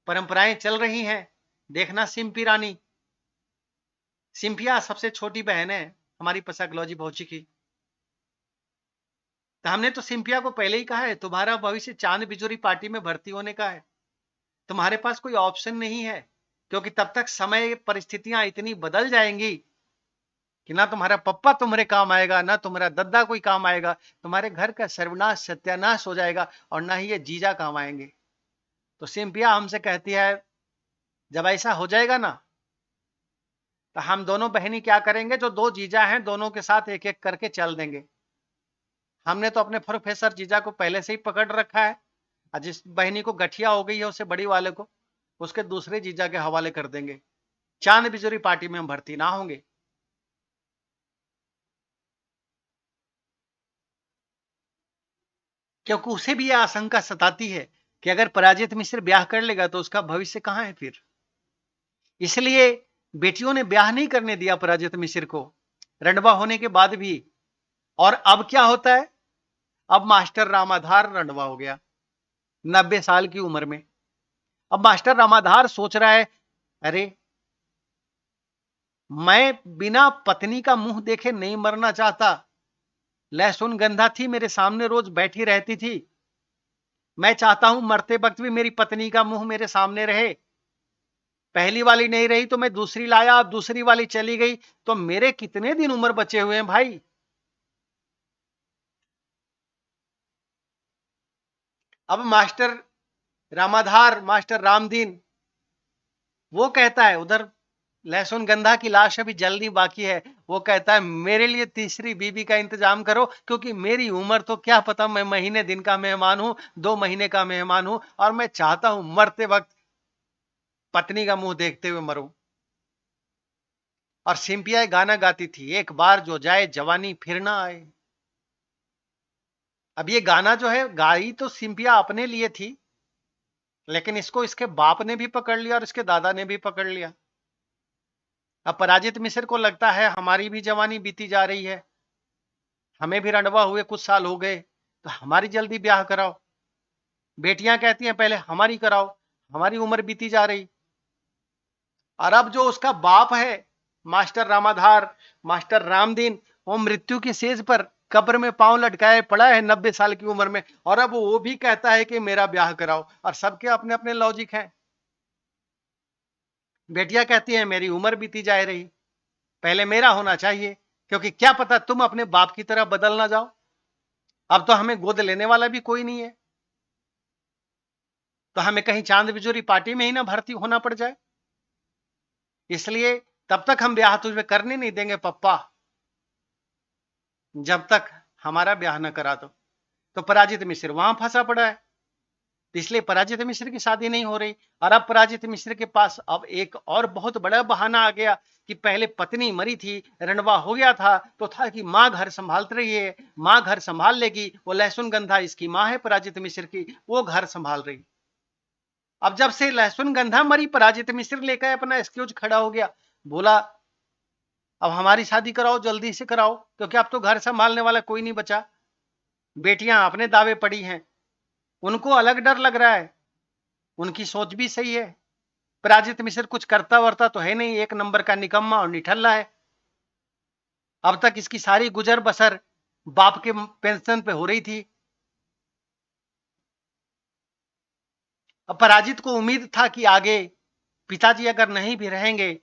परंपराएं चल रही हैं, देखना सिंपी रानी, सिंपिया सबसे छोटी बहन है हमारी पैसाकोलॉजी भौची की, तो हमने तो सिंपिया को पहले ही कहा है तुम्हारा भविष्य चांद बिजोरी पार्टी में भर्ती होने का है, तुम्हारे पास कोई ऑप्शन नहीं है, क्योंकि तब तक समय परिस्थितियां इतनी बदल जाएंगी कि ना तुम्हारा पप्पा तुम्हारे काम आएगा, ना तुम्हारा दद्दा कोई काम आएगा, तुम्हारे घर का सर्वनाश सत्यानाश हो जाएगा, और ना ही ये जीजा काम आएंगे। तो सिंपिया हमसे कहती है, जब ऐसा हो जाएगा ना, तो हम दोनों बहनी क्या करेंगे, जो दो जीजा हैं दोनों के साथ एक एक करके चल देंगे। हमने तो अपने प्रोफेसर जीजा को पहले से ही पकड़ रखा है, और जिस बहनी को गठिया हो गई है उसे बड़ी वाले को, उसके दूसरे जीजा के हवाले कर देंगे, चांद बिजोरी पार्टी में हम भर्ती ना होंगे। क्योंकि उसे भी यह आशंका सताती है कि अगर पराजित मिश्र ब्याह कर लेगा तो उसका भविष्य कहां है फिर। इसलिए बेटियों ने ब्याह नहीं करने दिया पराजित मिश्र को, रंडवा होने के बाद भी। और अब क्या होता है, अब मास्टर रामाधार रंडवा हो गया 90 साल की उम्र में। अब मास्टर रामाधार सोच रहा है, अरे मैं बिना पत्नी का मुंह देखे नहीं मरना चाहता। लहसुन गंधा थी मेरे सामने रोज बैठी रहती थी, मैं चाहता हूं मरते वक्त भी मेरी पत्नी का मुंह मेरे सामने रहे। पहली वाली नहीं रही तो मैं दूसरी लाया, अब दूसरी वाली चली गई तो मेरे कितने दिन उम्र बचे हुए हैं भाई। अब मास्टर रामाधार, मास्टर रामदीन, वो कहता है, उधर लहसुन गंधा की लाश अभी जल्दी बाकी है, वो कहता है मेरे लिए तीसरी बीबी का इंतजाम करो, क्योंकि मेरी उम्र तो क्या पता, मैं महीने दिन का मेहमान हूं, 2 महीने का मेहमान हूं, और मैं चाहता हूं मरते वक्त पत्नी का मुंह देखते हुए मरूं। और सिंपिया गाना गाती थी, एक बार जो जाए जवानी फिर ना आए। अब ये गाना जो है गाई तो सिंपिया अपने लिए थी, लेकिन इसको इसके बाप ने भी पकड़ लिया और इसके दादा ने भी पकड़ लिया। अब पराजित मिश्र को लगता है हमारी भी जवानी बीती जा रही है, हमें भी रंडवा हुए कुछ साल हो गए, तो हमारी जल्दी ब्याह कराओ। बेटियां कहती हैं पहले हमारी कराओ, हमारी उम्र बीती जा रही। और अब जो उसका बाप है मास्टर रामाधार, मास्टर रामदीन, वो मृत्यु की सेज पर कब्र में पांव लटकाए पड़ा है 90 साल की उम्र में, और अब वो भी कहता है कि मेरा ब्याह कराओ। और सबके अपने अपने लॉजिक हैं। बेटियां कहती हैं मेरी उम्र बीती जा रही, पहले मेरा होना चाहिए, क्योंकि क्या पता तुम अपने बाप की तरह बदल ना जाओ, अब तो हमें गोद लेने वाला भी कोई नहीं है, तो हमें कहीं चांद बिजोरी पार्टी में ही ना भर्ती होना पड़ जाए, इसलिए तब तक हम ब्याह तुझे करने नहीं देंगे पप्पा, जब तक हमारा ब्याह न करा दो। तो पराजित मिश्र वहां फंसा पड़ा है, इसलिए पराजित मिश्र की शादी नहीं हो रही। और अब पराजित मिश्र के पास अब एक और बहुत बड़ा बहाना आ गया कि पहले पत्नी मरी थी, रंडवा हो गया था, तो था कि माँ घर संभालती रही है, माँ घर संभाल लेगी, वो लहसुन गंधा इसकी माँ है पराजित मिश्र की, वो घर संभाल रही। अब जब से लहसुन गंधा मरी, पराजित मिश्र लेकर अपना एक्सक्यूज खड़ा हो गया, बोला अब हमारी शादी कराओ, जल्दी से कराओ, क्योंकि अब तो घर संभालने वाला कोई नहीं बचा, बेटियां अपने दावे पड़ी हैं। उनको अलग डर लग रहा है, उनकी सोच भी सही है, पराजित मिश्र कुछ करता वर्ता तो है नहीं, एक नंबर का निकम्मा और निठल्ला है। अब तक इसकी सारी गुजर बसर बाप के पेंशन पे हो रही थी। अब पराजित को उम्मीद था कि आगे पिताजी अगर नहीं भी रहेंगे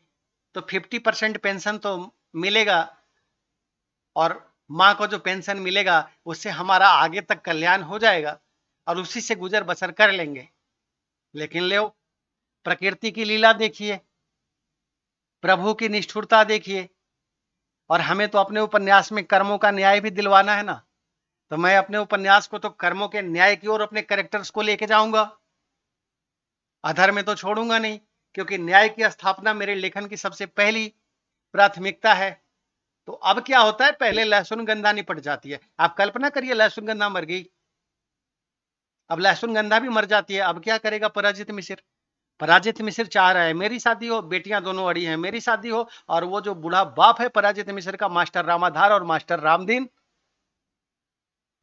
तो 50% पेंशन तो मिलेगा, और माँ को जो पेंशन मिलेगा उससे हमारा आगे तक कल्याण हो जाएगा और उसी से गुजर बसर कर लेंगे। लेकिन लो, प्रकृति की लीला देखिए, प्रभु की निष्ठुरता देखिए। और हमें तो अपने उपन्यास में कर्मों का न्याय भी दिलवाना है ना, तो मैं अपने उपन्यास को तो कर्मों के न्याय की ओर अपने कैरेक्टर्स को लेके जाऊंगा, अधर्म में तो छोड़ूंगा नहीं, क्योंकि न्याय की स्थापना मेरे लेखन की सबसे पहली प्राथमिकता है। तो अब क्या होता है, पहले लहसुन गंधा निपट जाती है। आप कल्पना करिए, लहसुन गंधा मर गई, अब लहसुन गंधा भी मर जाती है, अब क्या करेगा पराजित मिश्र? पराजित मिश्र चाह रहा है मेरी शादी हो, बेटियां दोनों अड़ी हैं मेरी शादी हो, और वो जो बूढ़ा बाप है पराजित मिश्र का, मास्टर रामाधार और मास्टर रामदीन,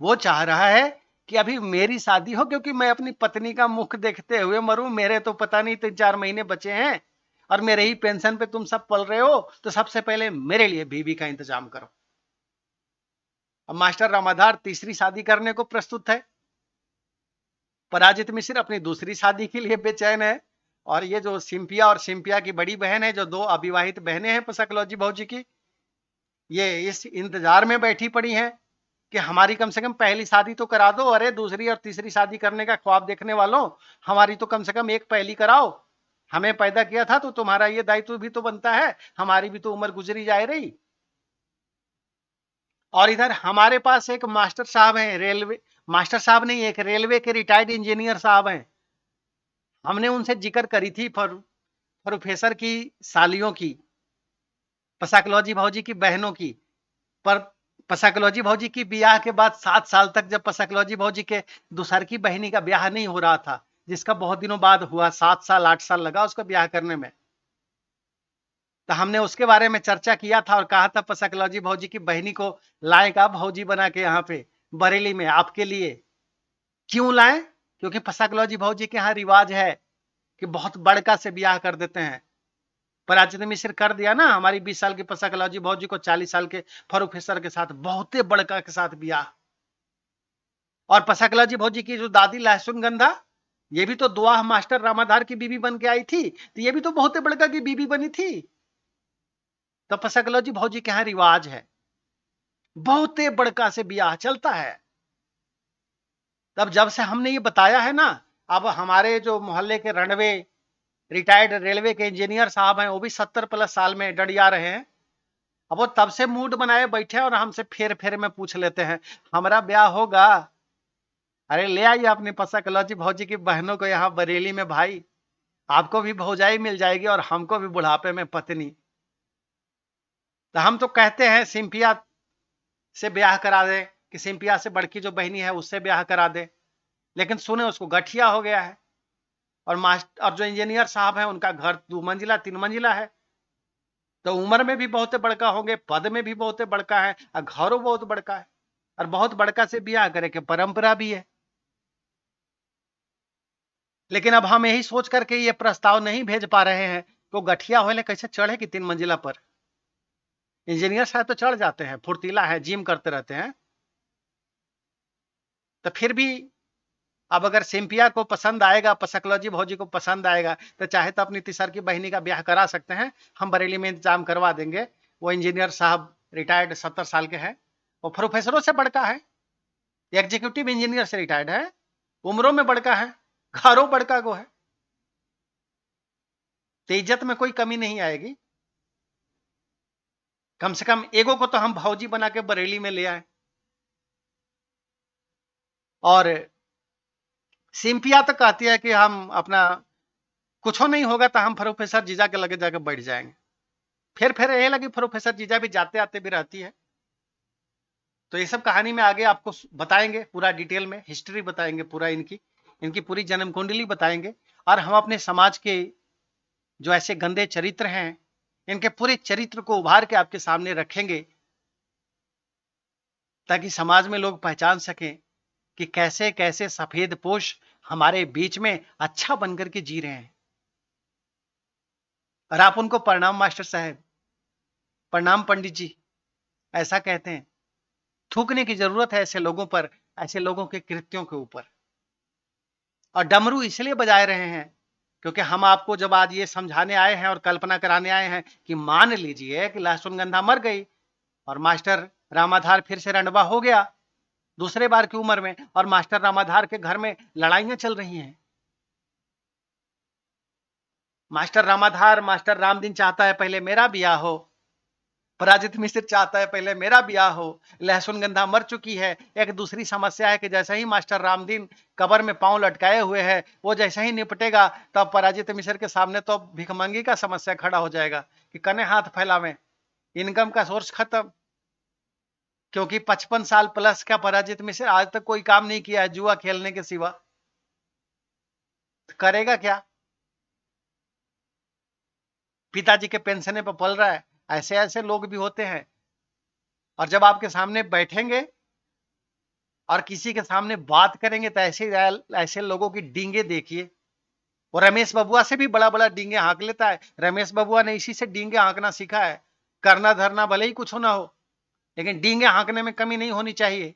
वो चाह रहा है कि अभी मेरी शादी हो, क्योंकि मैं अपनी पत्नी का मुख देखते हुए मरूं। मेरे तो पता नहीं 3-4 महीने बचे हैं और मेरे ही पेंशन पे तुम सब पल रहे हो, तो सबसे पहले मेरे लिए बीवी का इंतजाम करो। अब मास्टर रामाधार तीसरी शादी करने को प्रस्तुत है, पराजित मिश्र अपनी दूसरी शादी के लिए बेचैन है। और ये जो सिंपिया और सिंपिया की बड़ी बहन है, जो 2 अविवाहित बहनें हैं पसकलौजी भौजी की, ये इस इंतजार में बैठी पड़ी हैं कि हमारी कम से कम पहली शादी तो करा दो। अरे दूसरी और तीसरी शादी करने का ख्वाब देखने वालों, हमारी तो कम से कम एक पहली कराओ। हमें पैदा किया था तो तुम्हारा ये दायित्व भी तो बनता है, हमारी भी तो उम्र गुजरी जा रही। और इधर हमारे पास एक मास्टर साहब हैं, रेलवे मास्टर साहब नहीं, एक रेलवे के रिटायर्ड इंजीनियर साहब हैं। हमने उनसे जिक्र करी थी प्रोफेसर की सालियों की, पसाकलौजी भौजी की बहनों की। पर पसाकलौजी भौजी की ब्याह के बाद 7 साल तक जब पसाकलौजी भौजी के दूसर की बहनी का ब्याह नहीं हो रहा था, जिसका बहुत दिनों बाद हुआ, 7 साल 8 साल लगा उसको ब्याह करने में, तो हमने उसके बारे में चर्चा किया था और कहा था पसाकलौजी भौजी की बहनी को लाएगा भौजी बना के यहाँ पे बरेली में आपके लिए। क्यों लाएं? क्योंकि पसाकलौजी भौजी के यहाँ रिवाज है कि बहुत बड़का से ब्याह कर देते हैं। पराजित मिश्र कर दिया ना हमारी 20 साल की पसाकलौजी भौजी को 40 साल के प्रोफेसर के साथ, बहुत बड़का के साथ ब्याह। और पसाकलौजी भौजी की जो दादी लहसुन गंधा, ये भी तो दुआ मास्टर रामाधार की बीबी बन के आई थी, तो ये भी तो बहुत बड़का की बीबी बनी थी। तो पसाकलौजी भौजी के यहाँ रिवाज है, बहुत बड़का से ब्याह चलता है। तब जब से हमने ये बताया है ना, अब हमारे जो मोहल्ले के रणवे रिटायर्ड रेलवे के इंजीनियर साहब हैं, वो भी 70 प्लस साल में डडिया रहे हैं। अब वो तब से मूड बनाए बैठे और हमसे फेर फेर में पूछ लेते हैं, हमारा ब्याह होगा? अरे ले आइए अपनी पसाकलौजी भौजी की बहनों को यहाँ बरेली में भाई, आपको भी भौजाई मिल जाएगी और हमको भी बुढ़ापे में पत्नी। तो हम तो कहते हैं सिंपिया से ब्याह करा दे, कि सिंपिया से बड़की जो बहनी है उससे ब्याह करा दे, लेकिन सुने उसको गठिया हो गया है। और मास्टर और जो इंजीनियर साहब हैं उनका घर 2 मंजिला 3 मंजिला है, तो उम्र में भी बहुत बड़का होंगे, पद में भी बहुत बड़का है और घरों बहुत बड़का है, और बहुत बड़का से ब्याह करे के परंपरा भी है। लेकिन अब हम यही सोच करके ये प्रस्ताव नहीं भेज पा रहे हैं, तो गठिया होले कैसे चढ़े कि 3 मंजिला पर? इंजीनियर साहब तो चढ़ जाते हैं, फुर्तीला है, जिम करते रहते हैं। तो फिर भी अब अगर सिंपिया को पसंद आएगा, पसकलौजी भौजी को पसंद आएगा, तो चाहे तो अपनी तीसर की बहनी का ब्याह करा सकते हैं, हम बरेली में इंतजाम करवा देंगे। वो इंजीनियर साहब रिटायर्ड 70 साल के हैं, वो प्रोफेसरों से बड़का है, एग्जीक्यूटिव इंजीनियर से रिटायर्ड है, उम्रों में बड़का है, घरों बड़का को है, तो इज्जत में कोई कमी नहीं आएगी। कम से कम एगो को तो हम भौजी बना के बरेली में ले आए। और सिंपिया तो कहती है कि हम अपना कुछ नहीं होगा तो हम प्रोफेसर जीजा के लगे जाके बैठ जाएंगे। फिर ये लगी प्रोफेसर जीजा भी जाते आते भी रहती है। तो ये सब कहानी में आगे आपको बताएंगे, पूरा डिटेल में हिस्ट्री बताएंगे, पूरा इनकी इनकी पूरी जन्म कुंडली बताएंगे। और हम अपने समाज के जो ऐसे गंदे चरित्र हैं, इनके पूरे चरित्र को उभार के आपके सामने रखेंगे, ताकि समाज में लोग पहचान सकें कि कैसे कैसे सफेद पोश हमारे बीच में अच्छा बनकर के जी रहे हैं। और आप उनको प्रणाम मास्टर साहब, प्रणाम पंडित जी, ऐसा कहते हैं। थूकने की जरूरत है ऐसे लोगों पर, ऐसे लोगों के कृत्यों के ऊपर। और डमरू इसलिए बजाए रहे हैं क्योंकि हम आपको जब आज ये समझाने आए हैं और कल्पना कराने आए हैं कि मान लीजिए कि लहसुनगंधा मर गई और मास्टर रामाधार फिर से रंडवा हो गया दूसरे बार की उम्र में, और मास्टर रामाधार के घर में लड़ाइयां चल रही हैं। मास्टर रामाधार, मास्टर रामदीन चाहता है पहले मेरा ब्याह हो, पराजित मिश्र चाहता है पहले मेरा ब्याह हो, लहसुनगंधा मर चुकी है। एक दूसरी समस्या है कि जैसे ही मास्टर रामदीन कबर में पांव लटकाए हुए है, वो जैसे ही निपटेगा तब पराजित मिश्र के सामने तो भिखमंगी का समस्या खड़ा हो जाएगा कि कने हाथ फैलावें, इनकम का सोर्स खत्म। क्योंकि 55 साल प्लस का पराजित मिश्र आज तक कोई काम नहीं किया है जुआ खेलने के सिवा, तो करेगा क्या? पिताजी के पेंशने पर पल रहा है। ऐसे ऐसे लोग भी होते हैं। और जब आपके सामने बैठेंगे और किसी के सामने बात करेंगे तो ऐसे ऐसे लोगों की डींगे देखिए। वो रमेश बबुआ से भी बड़ा बड़ा डींगे हाँक लेता है। रमेश बबुआ ने इसी से डींगे हाँकना सीखा है। करना धरना भले ही कुछ ना हो, लेकिन डींगे हाँकने में कमी नहीं होनी चाहिए।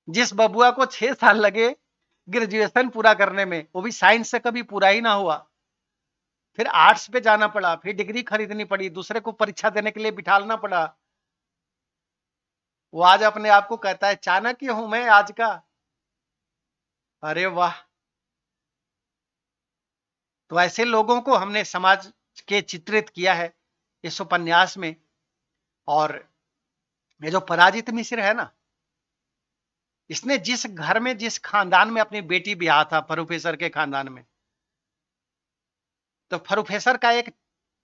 जिस बबुआ को 6 साल लगे ग्रेजुएशन पूरा करने में, वो भी साइंस से कभी पूरा ही ना हुआ, फिर आर्ट्स पे जाना पड़ा, फिर डिग्री खरीदनी पड़ी, दूसरे को परीक्षा देने के लिए बिठालना पड़ा, वो आज अपने आप को कहता है चाणक्य हूं मैं आज का। अरे वाह! तो ऐसे लोगों को हमने समाज के चित्रित किया है इस उपन्यास में। और ये जो पराजित मिश्र है ना, इसने जिस घर में, जिस खानदान में अपनी बेटी ब्याह था, प्रोफेसर के खानदान में, तो प्रोफेसर का एक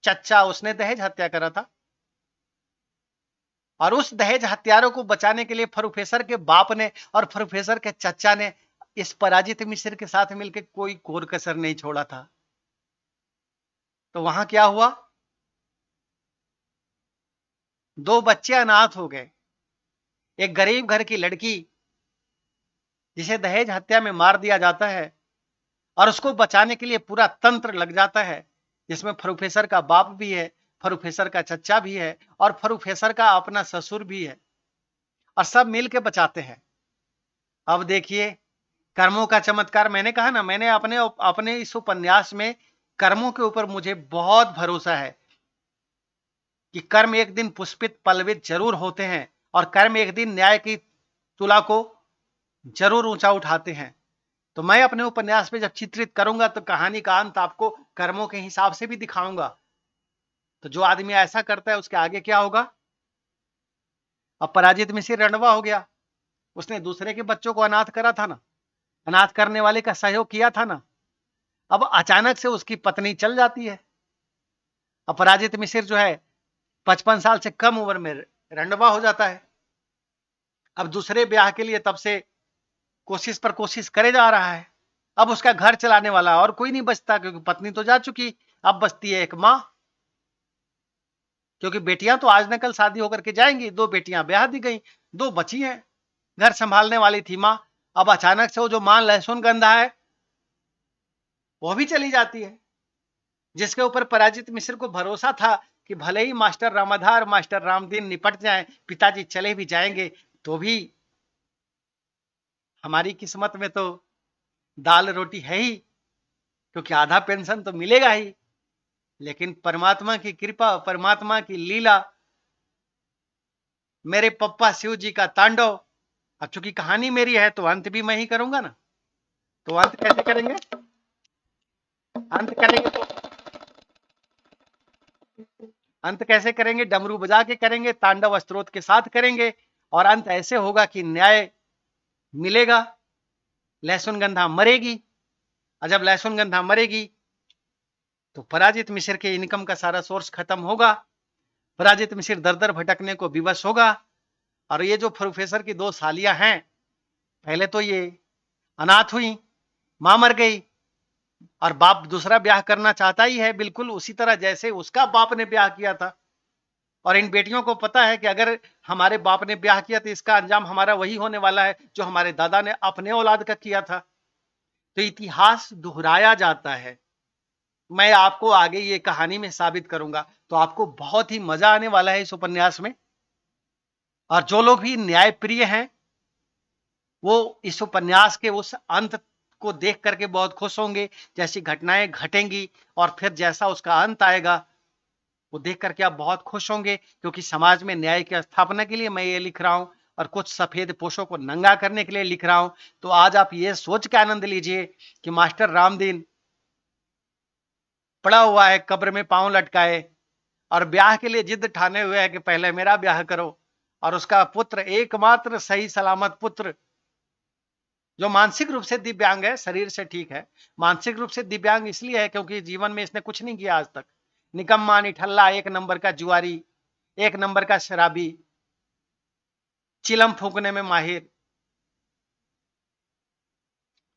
चच्चा उसने दहेज हत्या करा था। और उस दहेज हत्यारों को बचाने के लिए प्रोफेसर के बाप ने और प्रोफेसर के चच्चा ने इस पराजित मिश्र के साथ मिलकर कोई कोर कसर नहीं छोड़ा था। तो वहां क्या हुआ? 2 बच्चे अनाथ हो गए। एक गरीब घर की लड़की जिसे दहेज हत्या में मार दिया जाता है और उसको बचाने के लिए पूरा तंत्र लग जाता है, जिसमें प्रोफेसर का बाप भी है, प्रोफेसर का चच्चा भी है और प्रोफेसर का अपना ससुर भी है, और सब मिलके बचाते हैं। अब देखिए कर्मों का चमत्कार। मैंने कहा ना, मैंने अपने अपने इस उपन्यास में कर्मों के ऊपर मुझे बहुत भरोसा है कि कर्म एक दिन पुष्पित पल्लवित जरूर होते हैं और कर्म एक दिन न्याय की तुला को जरूर ऊंचा उठाते हैं। तो मैं अपने उपन्यास में जब चित्रित करूंगा तो कहानी का अंत आपको कर्मों के हिसाब से भी दिखाऊंगा। तो जो आदमी ऐसा करता है उसके आगे क्या होगा? अब पराजित मिश्र रणवा हो गया, उसने दूसरे के बच्चों को अनाथ करा था ना, अनाथ करने वाले का सहयोग किया था ना। अब अचानक से उसकी पत्नी चल जाती है। अपराजित मिश्र जो है 55 साल से कम उम्र में रंडवा हो जाता है। अब दूसरे ब्याह के लिए तब से कोशिश पर कोशिश करे जा रहा है। अब उसका घर चलाने वाला और कोई नहीं बचता, क्योंकि पत्नी तो जा चुकी, अब बचती है एक माँ। क्योंकि बेटियां तो आज न कल शादी होकर के जाएंगी, 2 बेटियां ब्याह दी गई, 2 बची हैं, घर संभालने वाली थी माँ। अब अचानक से वो जो माँ लहसुनगंधा है वो भी चली जाती है, जिसके ऊपर पराजित मिश्र को भरोसा था कि भले ही मास्टर रामाधार, मास्टर रामदीन निपट जाएं, पिताजी चले भी जाएंगे, तो भी हमारी किस्मत में तो दाल रोटी है ही, क्योंकि आधा पेंशन तो मिलेगा ही। लेकिन परमात्मा की कृपा, परमात्मा की लीला, मेरे पप्पा शिव जी का तांडव। अब चूंकि कहानी मेरी है तो अंत भी मैं ही करूंगा ना। तो अंत कैसे करेंगे? अंत करेंगे तो अंत कैसे करेंगे? डमरू बजा के करेंगे, तांडव स्त्रोत के साथ करेंगे। और अंत ऐसे होगा कि न्याय मिलेगा, लहसुनगंधा मरेगी। और जब लहसुनगंधा मरेगी तो पराजित मिश्र के इनकम का सारा सोर्स खत्म होगा। पराजित मिश्र दर दर भटकने को विवश होगा। और ये जो प्रोफेसर की 2 सालियां हैं, पहले तो ये अनाथ हुई, मां मर गई, और बाप दूसरा ब्याह करना चाहता ही है, बिल्कुल उसी तरह जैसे उसका बाप ने ब्याह किया था। और इन बेटियों को पता है कि अगर हमारे बाप ने ब्याह किया तो इसका अंजाम हमारा वही होने वाला है जो हमारे दादा ने अपने औलाद का किया था। तो इतिहास दोहराया जाता है, मैं आपको आगे ये कहानी में साबित करूंगा। तो आपको बहुत ही मजा आने वाला है इस उपन्यास में। और जो लोग भी न्याय प्रिय हैं वो इस उपन्यास के उस अंत को देख करके बहुत खुश होंगे। जैसी घटनाएं घटेंगी और फिर जैसा उसका अंत आएगा वो देख करके आप बहुत खुश होंगे, क्योंकि समाज में न्याय की स्थापना के लिए मैं ये लिख रहा हूं और कुछ सफेद पोशों को नंगा करने के लिए लिख रहा हूं। तो आज आप ये सोच के आनंद लीजिए कि मास्टर रामदीन पड़ा हुआ है कब्र में पांव लटकाए और ब्याह के लिए जिद ठाने हुए है कि पहले मेरा ब्याह करो। और उसका पुत्र, एकमात्र सही सलामत पुत्र, जो मानसिक रूप से दिव्यांग है, शरीर से ठीक है, मानसिक रूप से दिव्यांग इसलिए है क्योंकि जीवन में इसने कुछ नहीं किया आज तक। निकम्मा, निठल्ला, एक नंबर का जुआरी, एक नंबर का शराबी, चिलम फूकने में माहिर।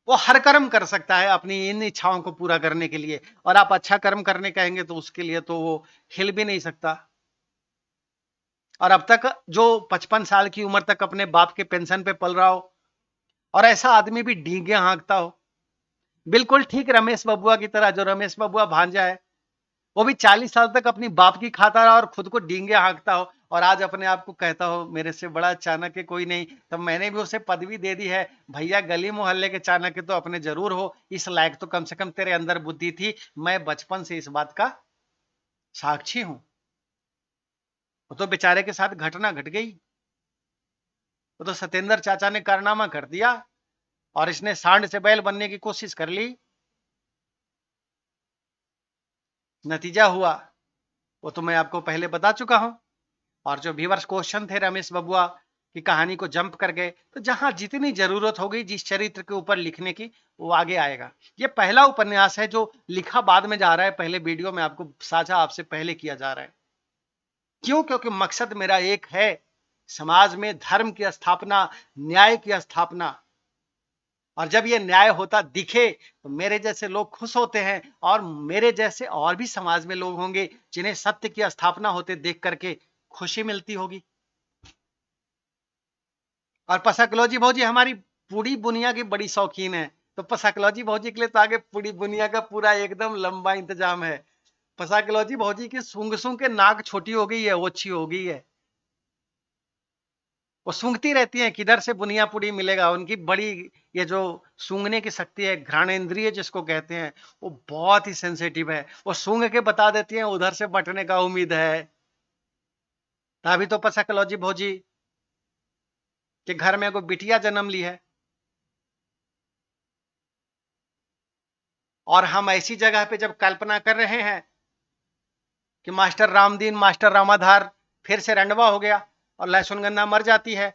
वो हर कर्म कर सकता है अपनी इन इच्छाओं को पूरा करने के लिए, और आप अच्छा कर्म करने कहेंगे तो उसके लिए तो वो हिल भी नहीं सकता। और अब तक जो 55 साल की उम्र तक अपने बाप के पेंशन पे पल रहा हो और ऐसा आदमी भी डींगे हाँकता हो, बिल्कुल ठीक रमेश बबुआ की तरह। जो रमेश बबुआ भांजा है वो भी 40 साल तक अपनी बाप की खाता रहा और खुद को डींगे हाँकता हो, और आज अपने आप को कहता हो मेरे से बड़ा चाणक्य कोई नहीं। तब मैंने भी उसे पदवी दे दी है, भैया गली मोहल्ले के चाणक्य तो अपने जरूर हो, इस लायक तो कम से कम तेरे अंदर बुद्धि थी। मैं बचपन से इस बात का साक्षी हूं। वो तो बेचारे के साथ घटना घट गई, वो तो सत्येंद्र चाचा ने कारनामा कर दिया और इसने सांड से बैल बनने की कोशिश कर ली। नतीजा हुआ वो तो मैं आपको पहले बता चुका हूं। और जो व्यूअर्स क्वेश्चन थे रमेश बबुआ की कहानी को जंप कर गए, तो जहां जितनी जरूरत होगी जिस चरित्र के ऊपर लिखने की वो आगे आएगा। ये पहला उपन्यास है जो लिखा बाद में जा रहा है, पहले वीडियो में आपको साझा आपसे पहले किया जा रहा है। क्यों? क्योंकि मकसद मेरा एक है, समाज में धर्म की स्थापना, न्याय की स्थापना। और जब ये न्याय होता दिखे तो मेरे जैसे लोग खुश होते हैं, और मेरे जैसे और भी समाज में लोग होंगे जिन्हें सत्य की स्थापना होते देख करके खुशी मिलती होगी। और पसाकलॉजी भौजी हमारी पूरी बुनिया की बड़ी शौकीन है, तो पसाकलॉजी भौजी के लिए तो आगे पूरी बुनिया का पूरा एकदम लंबा इंतजाम है। पसाकलॉजी भौजी की सूंघ सूंघ के नाक छोटी हो गई है, वो अच्छी हो गई है। वो सूंघती रहती हैं किधर से बुनिया पूरी मिलेगा। उनकी बड़ी ये जो सूंघने की शक्ति है, घ्राणेंद्रिय जिसको कहते हैं, वो बहुत ही सेंसिटिव है। वो सूंघ के बता देती हैं उधर से बटने का उम्मीद है। तभी तो पसाकलॉजी भौजी के घर में कोई बिटिया जन्म ली है। और हम ऐसी जगह पे जब कल्पना कर रहे हैं कि मास्टर रामदीन, मास्टर रामाधार फिर से रंडवा हो गया और लहसुन गन्ना मर जाती है,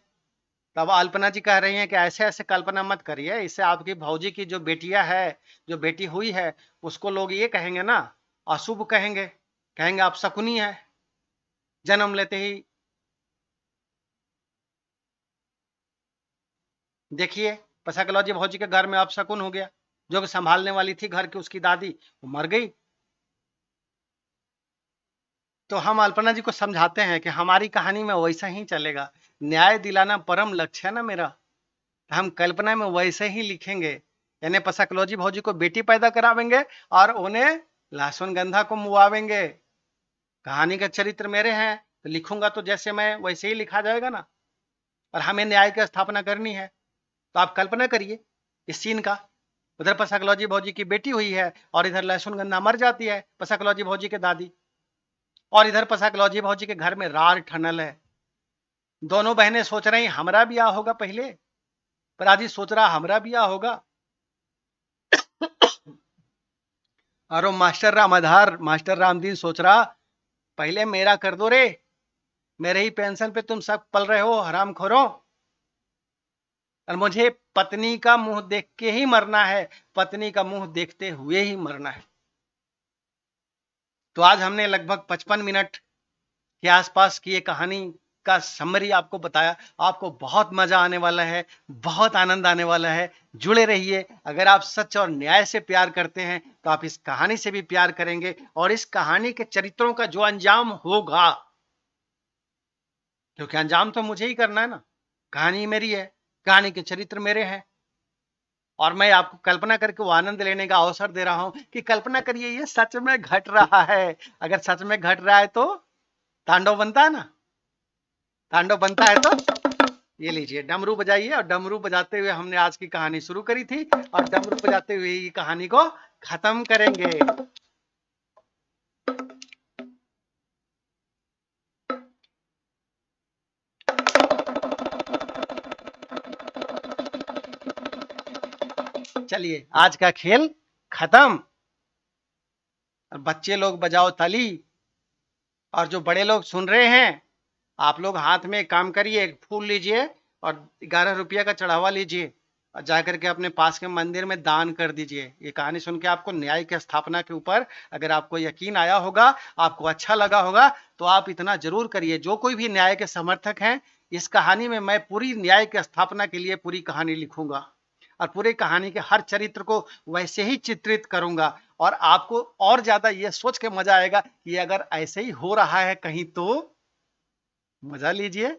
तब अल्पना जी कह रही हैं कि ऐसे ऐसे कल्पना मत करिए, इससे आपकी भौजी की जो बेटिया है, जो बेटी हुई है, उसको लोग ये कहेंगे ना, अशुभ कहेंगे, कहेंगे आप शकुनी है, जन्म लेते ही। देखिए पसाकलॉजी भौजी के घर में आप शकुन हो गया। जो संभालने वाली थी घर की उसकी दादी, वो मर गई। तो हम अल्पना जी को समझाते हैं कि हमारी कहानी में वैसा ही चलेगा, न्याय दिलाना परम लक्ष्य है ना मेरा। हम कल्पना में वैसे ही लिखेंगे, यानी पसाकलॉजी भौजी को बेटी पैदा करावेंगे और उन्हें लहसुन गंधा को मुआवेंगे। कहानी का चरित्र मेरे हैं तो लिखूंगा तो जैसे मैं वैसे ही लिखा जाएगा ना। और हमें न्याय की स्थापना करनी है, तो आप कल्पना करिए इस सीन का। उधर पसाकलॉजी भौजी की बेटी हुई है और इधर लहसुन गन्धा मर जाती है, पसाकलॉजी भौजी के दादी। और इधर पसाकलॉजी भौजी के घर में रार ठनल है। दोनों बहनें सोच रही हमारा ब्याह होगा पहले, पर आदि सोच रहा हमारा ब्याह होगा। और वो मास्टर रामाधार, मास्टर रामदीन सोच रहा पहले मेरा कर दो रे, मेरे ही पेंशन पे तुम सब पल रहे हो हराम खोरो, और मुझे पत्नी का मुंह देख के ही मरना है, पत्नी का मुंह देखते हुए ही मरना है। तो आज हमने लगभग 55 मिनट के आसपास की ये कहानी का समरी आपको बताया। आपको बहुत मजा आने वाला है, बहुत आनंद आने वाला है। जुड़े रहिए। अगर आप सच और न्याय से प्यार करते हैं तो आप इस कहानी से भी प्यार करेंगे, और इस कहानी के चरित्रों का जो अंजाम होगा, क्योंकि अंजाम तो मुझे ही करना है ना, कहानी मेरी है, कहानी के चरित्र मेरे हैं। और मैं आपको कल्पना करके वो आनंद लेने का अवसर दे रहा हूं कि कल्पना करिए ये सच में घट रहा है। अगर सच में घट रहा है तो तांडव बनता है ना, तांडव बनता है। तो ये लीजिए डमरू बजाइए, और डमरू बजाते हुए हमने आज की कहानी शुरू करी थी, और डमरू बजाते हुए ये कहानी को खत्म करेंगे। चलिए आज का खेल खत्म। बच्चे लोग बजाओ ताली, और जो बड़े लोग सुन रहे हैं आप लोग हाथ में काम करिए, एक फूल लीजिए और 11 रुपया का चढ़ावा लीजिए और जाकर के अपने पास के मंदिर में दान कर दीजिए। ये कहानी सुन के आपको न्याय की स्थापना के ऊपर अगर आपको यकीन आया होगा, आपको अच्छा लगा होगा, तो आप इतना जरूर करिए। जो कोई भी न्याय के समर्थक हैं, इस कहानी में मैं पूरी न्याय की स्थापना के लिए पूरी कहानी लिखूंगा और पूरी कहानी के हर चरित्र को वैसे ही चित्रित करूंगा, और आपको और ज्यादा ये सोच के मजा आएगा कि अगर ऐसे ही हो रहा है कहीं तो मजा लीजिए,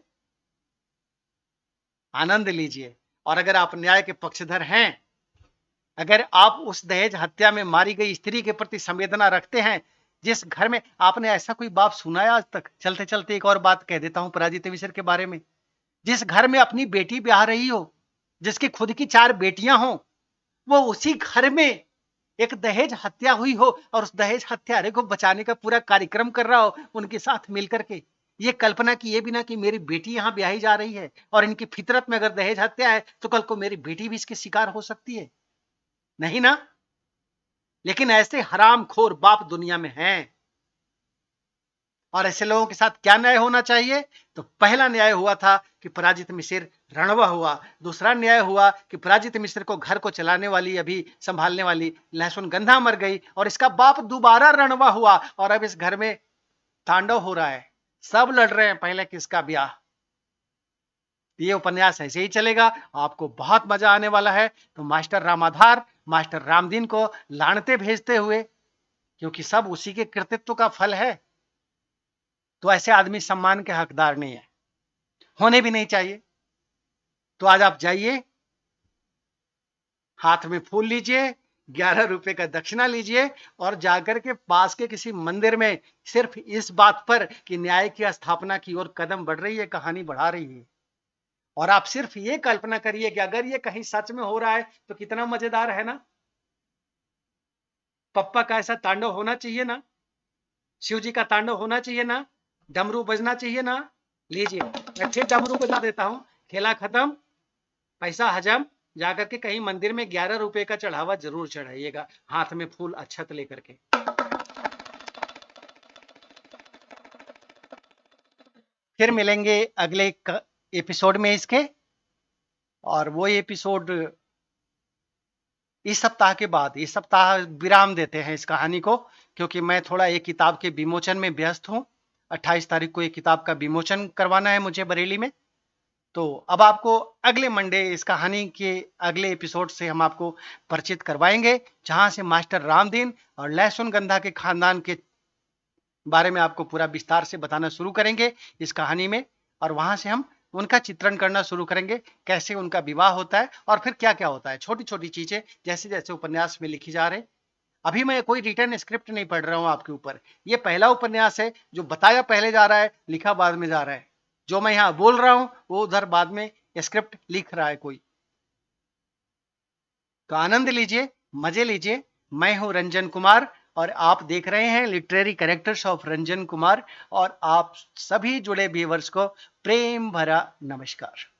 आनंद लीजिए। और अगर आप न्याय के पक्षधर हैं, अगर आप उस दहेज हत्या में मारी गई स्त्री के प्रति संवेदना रखते हैं, जिस घर में आपने ऐसा कोई बाप सुना है आज तक? चलते चलते एक और बात कह देता हूं पराजित मिश्र के बारे में। जिस घर में अपनी बेटी ब्याह रही हो, जिसकी खुद की 4 बेटियां हो, वो उसी घर में एक दहेज हत्या हुई हो और उस दहेज हत्यारे को बचाने का पूरा कार्यक्रम कर रहा हो उनके साथ मिलकर के, ये कल्पना किए बिना कि मेरी बेटी यहां ब्याही जा रही है और इनकी फितरत में अगर दहेज हत्या है तो कल को मेरी बेटी भी इसके शिकार हो सकती है, नहीं ना? लेकिन ऐसे हरामखोर बाप दुनिया में हैं। और ऐसे लोगों के साथ क्या न्याय होना चाहिए? तो पहला न्याय हुआ था कि पराजित मिश्र रणवा हुआ। दूसरा न्याय हुआ कि पराजित मिश्र को घर को चलाने वाली, अभी संभालने वाली लहसुन गंधा मर गई और इसका बाप दोबारा रणवा हुआ, और अब इस घर में तांडव हो रहा है, सब लड़ रहे हैं पहले किसका ब्याह। ये उपन्यास ऐसे ही चलेगा, आपको बहुत मजा आने वाला है। तो मास्टर रामाधार, मास्टर रामदीन को लानते भेजते हुए, क्योंकि सब उसी के कृतित्व का फल है, तो ऐसे आदमी सम्मान के हकदार नहीं है, होने भी नहीं चाहिए। तो आज आप जाइए, हाथ में फूल लीजिए, 11 रुपए का दक्षिणा लीजिए और जाकर के पास के किसी मंदिर में सिर्फ इस बात पर कि न्याय की स्थापना की ओर कदम बढ़ रही है, कहानी बढ़ा रही है। और आप सिर्फ ये कल्पना करिए कि अगर ये कहीं सच में हो रहा है तो कितना मजेदार है ना। पप्पा का ऐसा तांडव होना चाहिए ना, शिव जी का तांडव होना चाहिए ना, डमरू बजना चाहिए ना। लीजिए मैं फिर डमरू बजा देता हूं, खेला खत्म, पैसा हजम। जाकर के कहीं मंदिर में 11 रुपए का चढ़ावा जरूर चढ़ाइएगा, हाथ में फूल अक्षत लेकर के। फिर मिलेंगे अगले एपिसोड में इसके, और वो एपिसोड इस सप्ताह के बाद, इस सप्ताह विराम देते हैं इस कहानी को, क्योंकि मैं थोड़ा एक किताब के विमोचन में व्यस्त हूं। 28 तारीख को एक किताब का विमोचन करवाना है मुझे बरेली में। तो अब आपको अगले मंडे इस कहानी के अगले एपिसोड से हम आपको परिचित करवाएंगे, जहां से मास्टर रामदीन और लहसुन गंधा के खानदान के बारे में आपको पूरा विस्तार से बताना शुरू करेंगे इस कहानी में, और वहां से हम उनका चित्रण करना शुरू करेंगे, कैसे उनका विवाह होता है और फिर क्या क्या होता है, छोटी छोटी चीजें जैसे जैसे उपन्यास में लिखी जा रहे। अभी मैं कोई रिटर्न स्क्रिप्ट नहीं पढ़ रहा हूं आपके ऊपर, ये पहला उपन्यास है जो बताया पहले जा रहा है, लिखा बाद में जा रहा है। जो मैं यहाँ बोल रहा हूं वो उधर बाद में स्क्रिप्ट लिख रहा है कोई। तो आनंद लीजिए, मजे लीजिए। मैं हूं रंजन कुमार और आप देख रहे हैं literary characters of Ranjan Kumar, और आप सभी जुड़े व्यूअर्स को प्रेम भरा नमस्कार।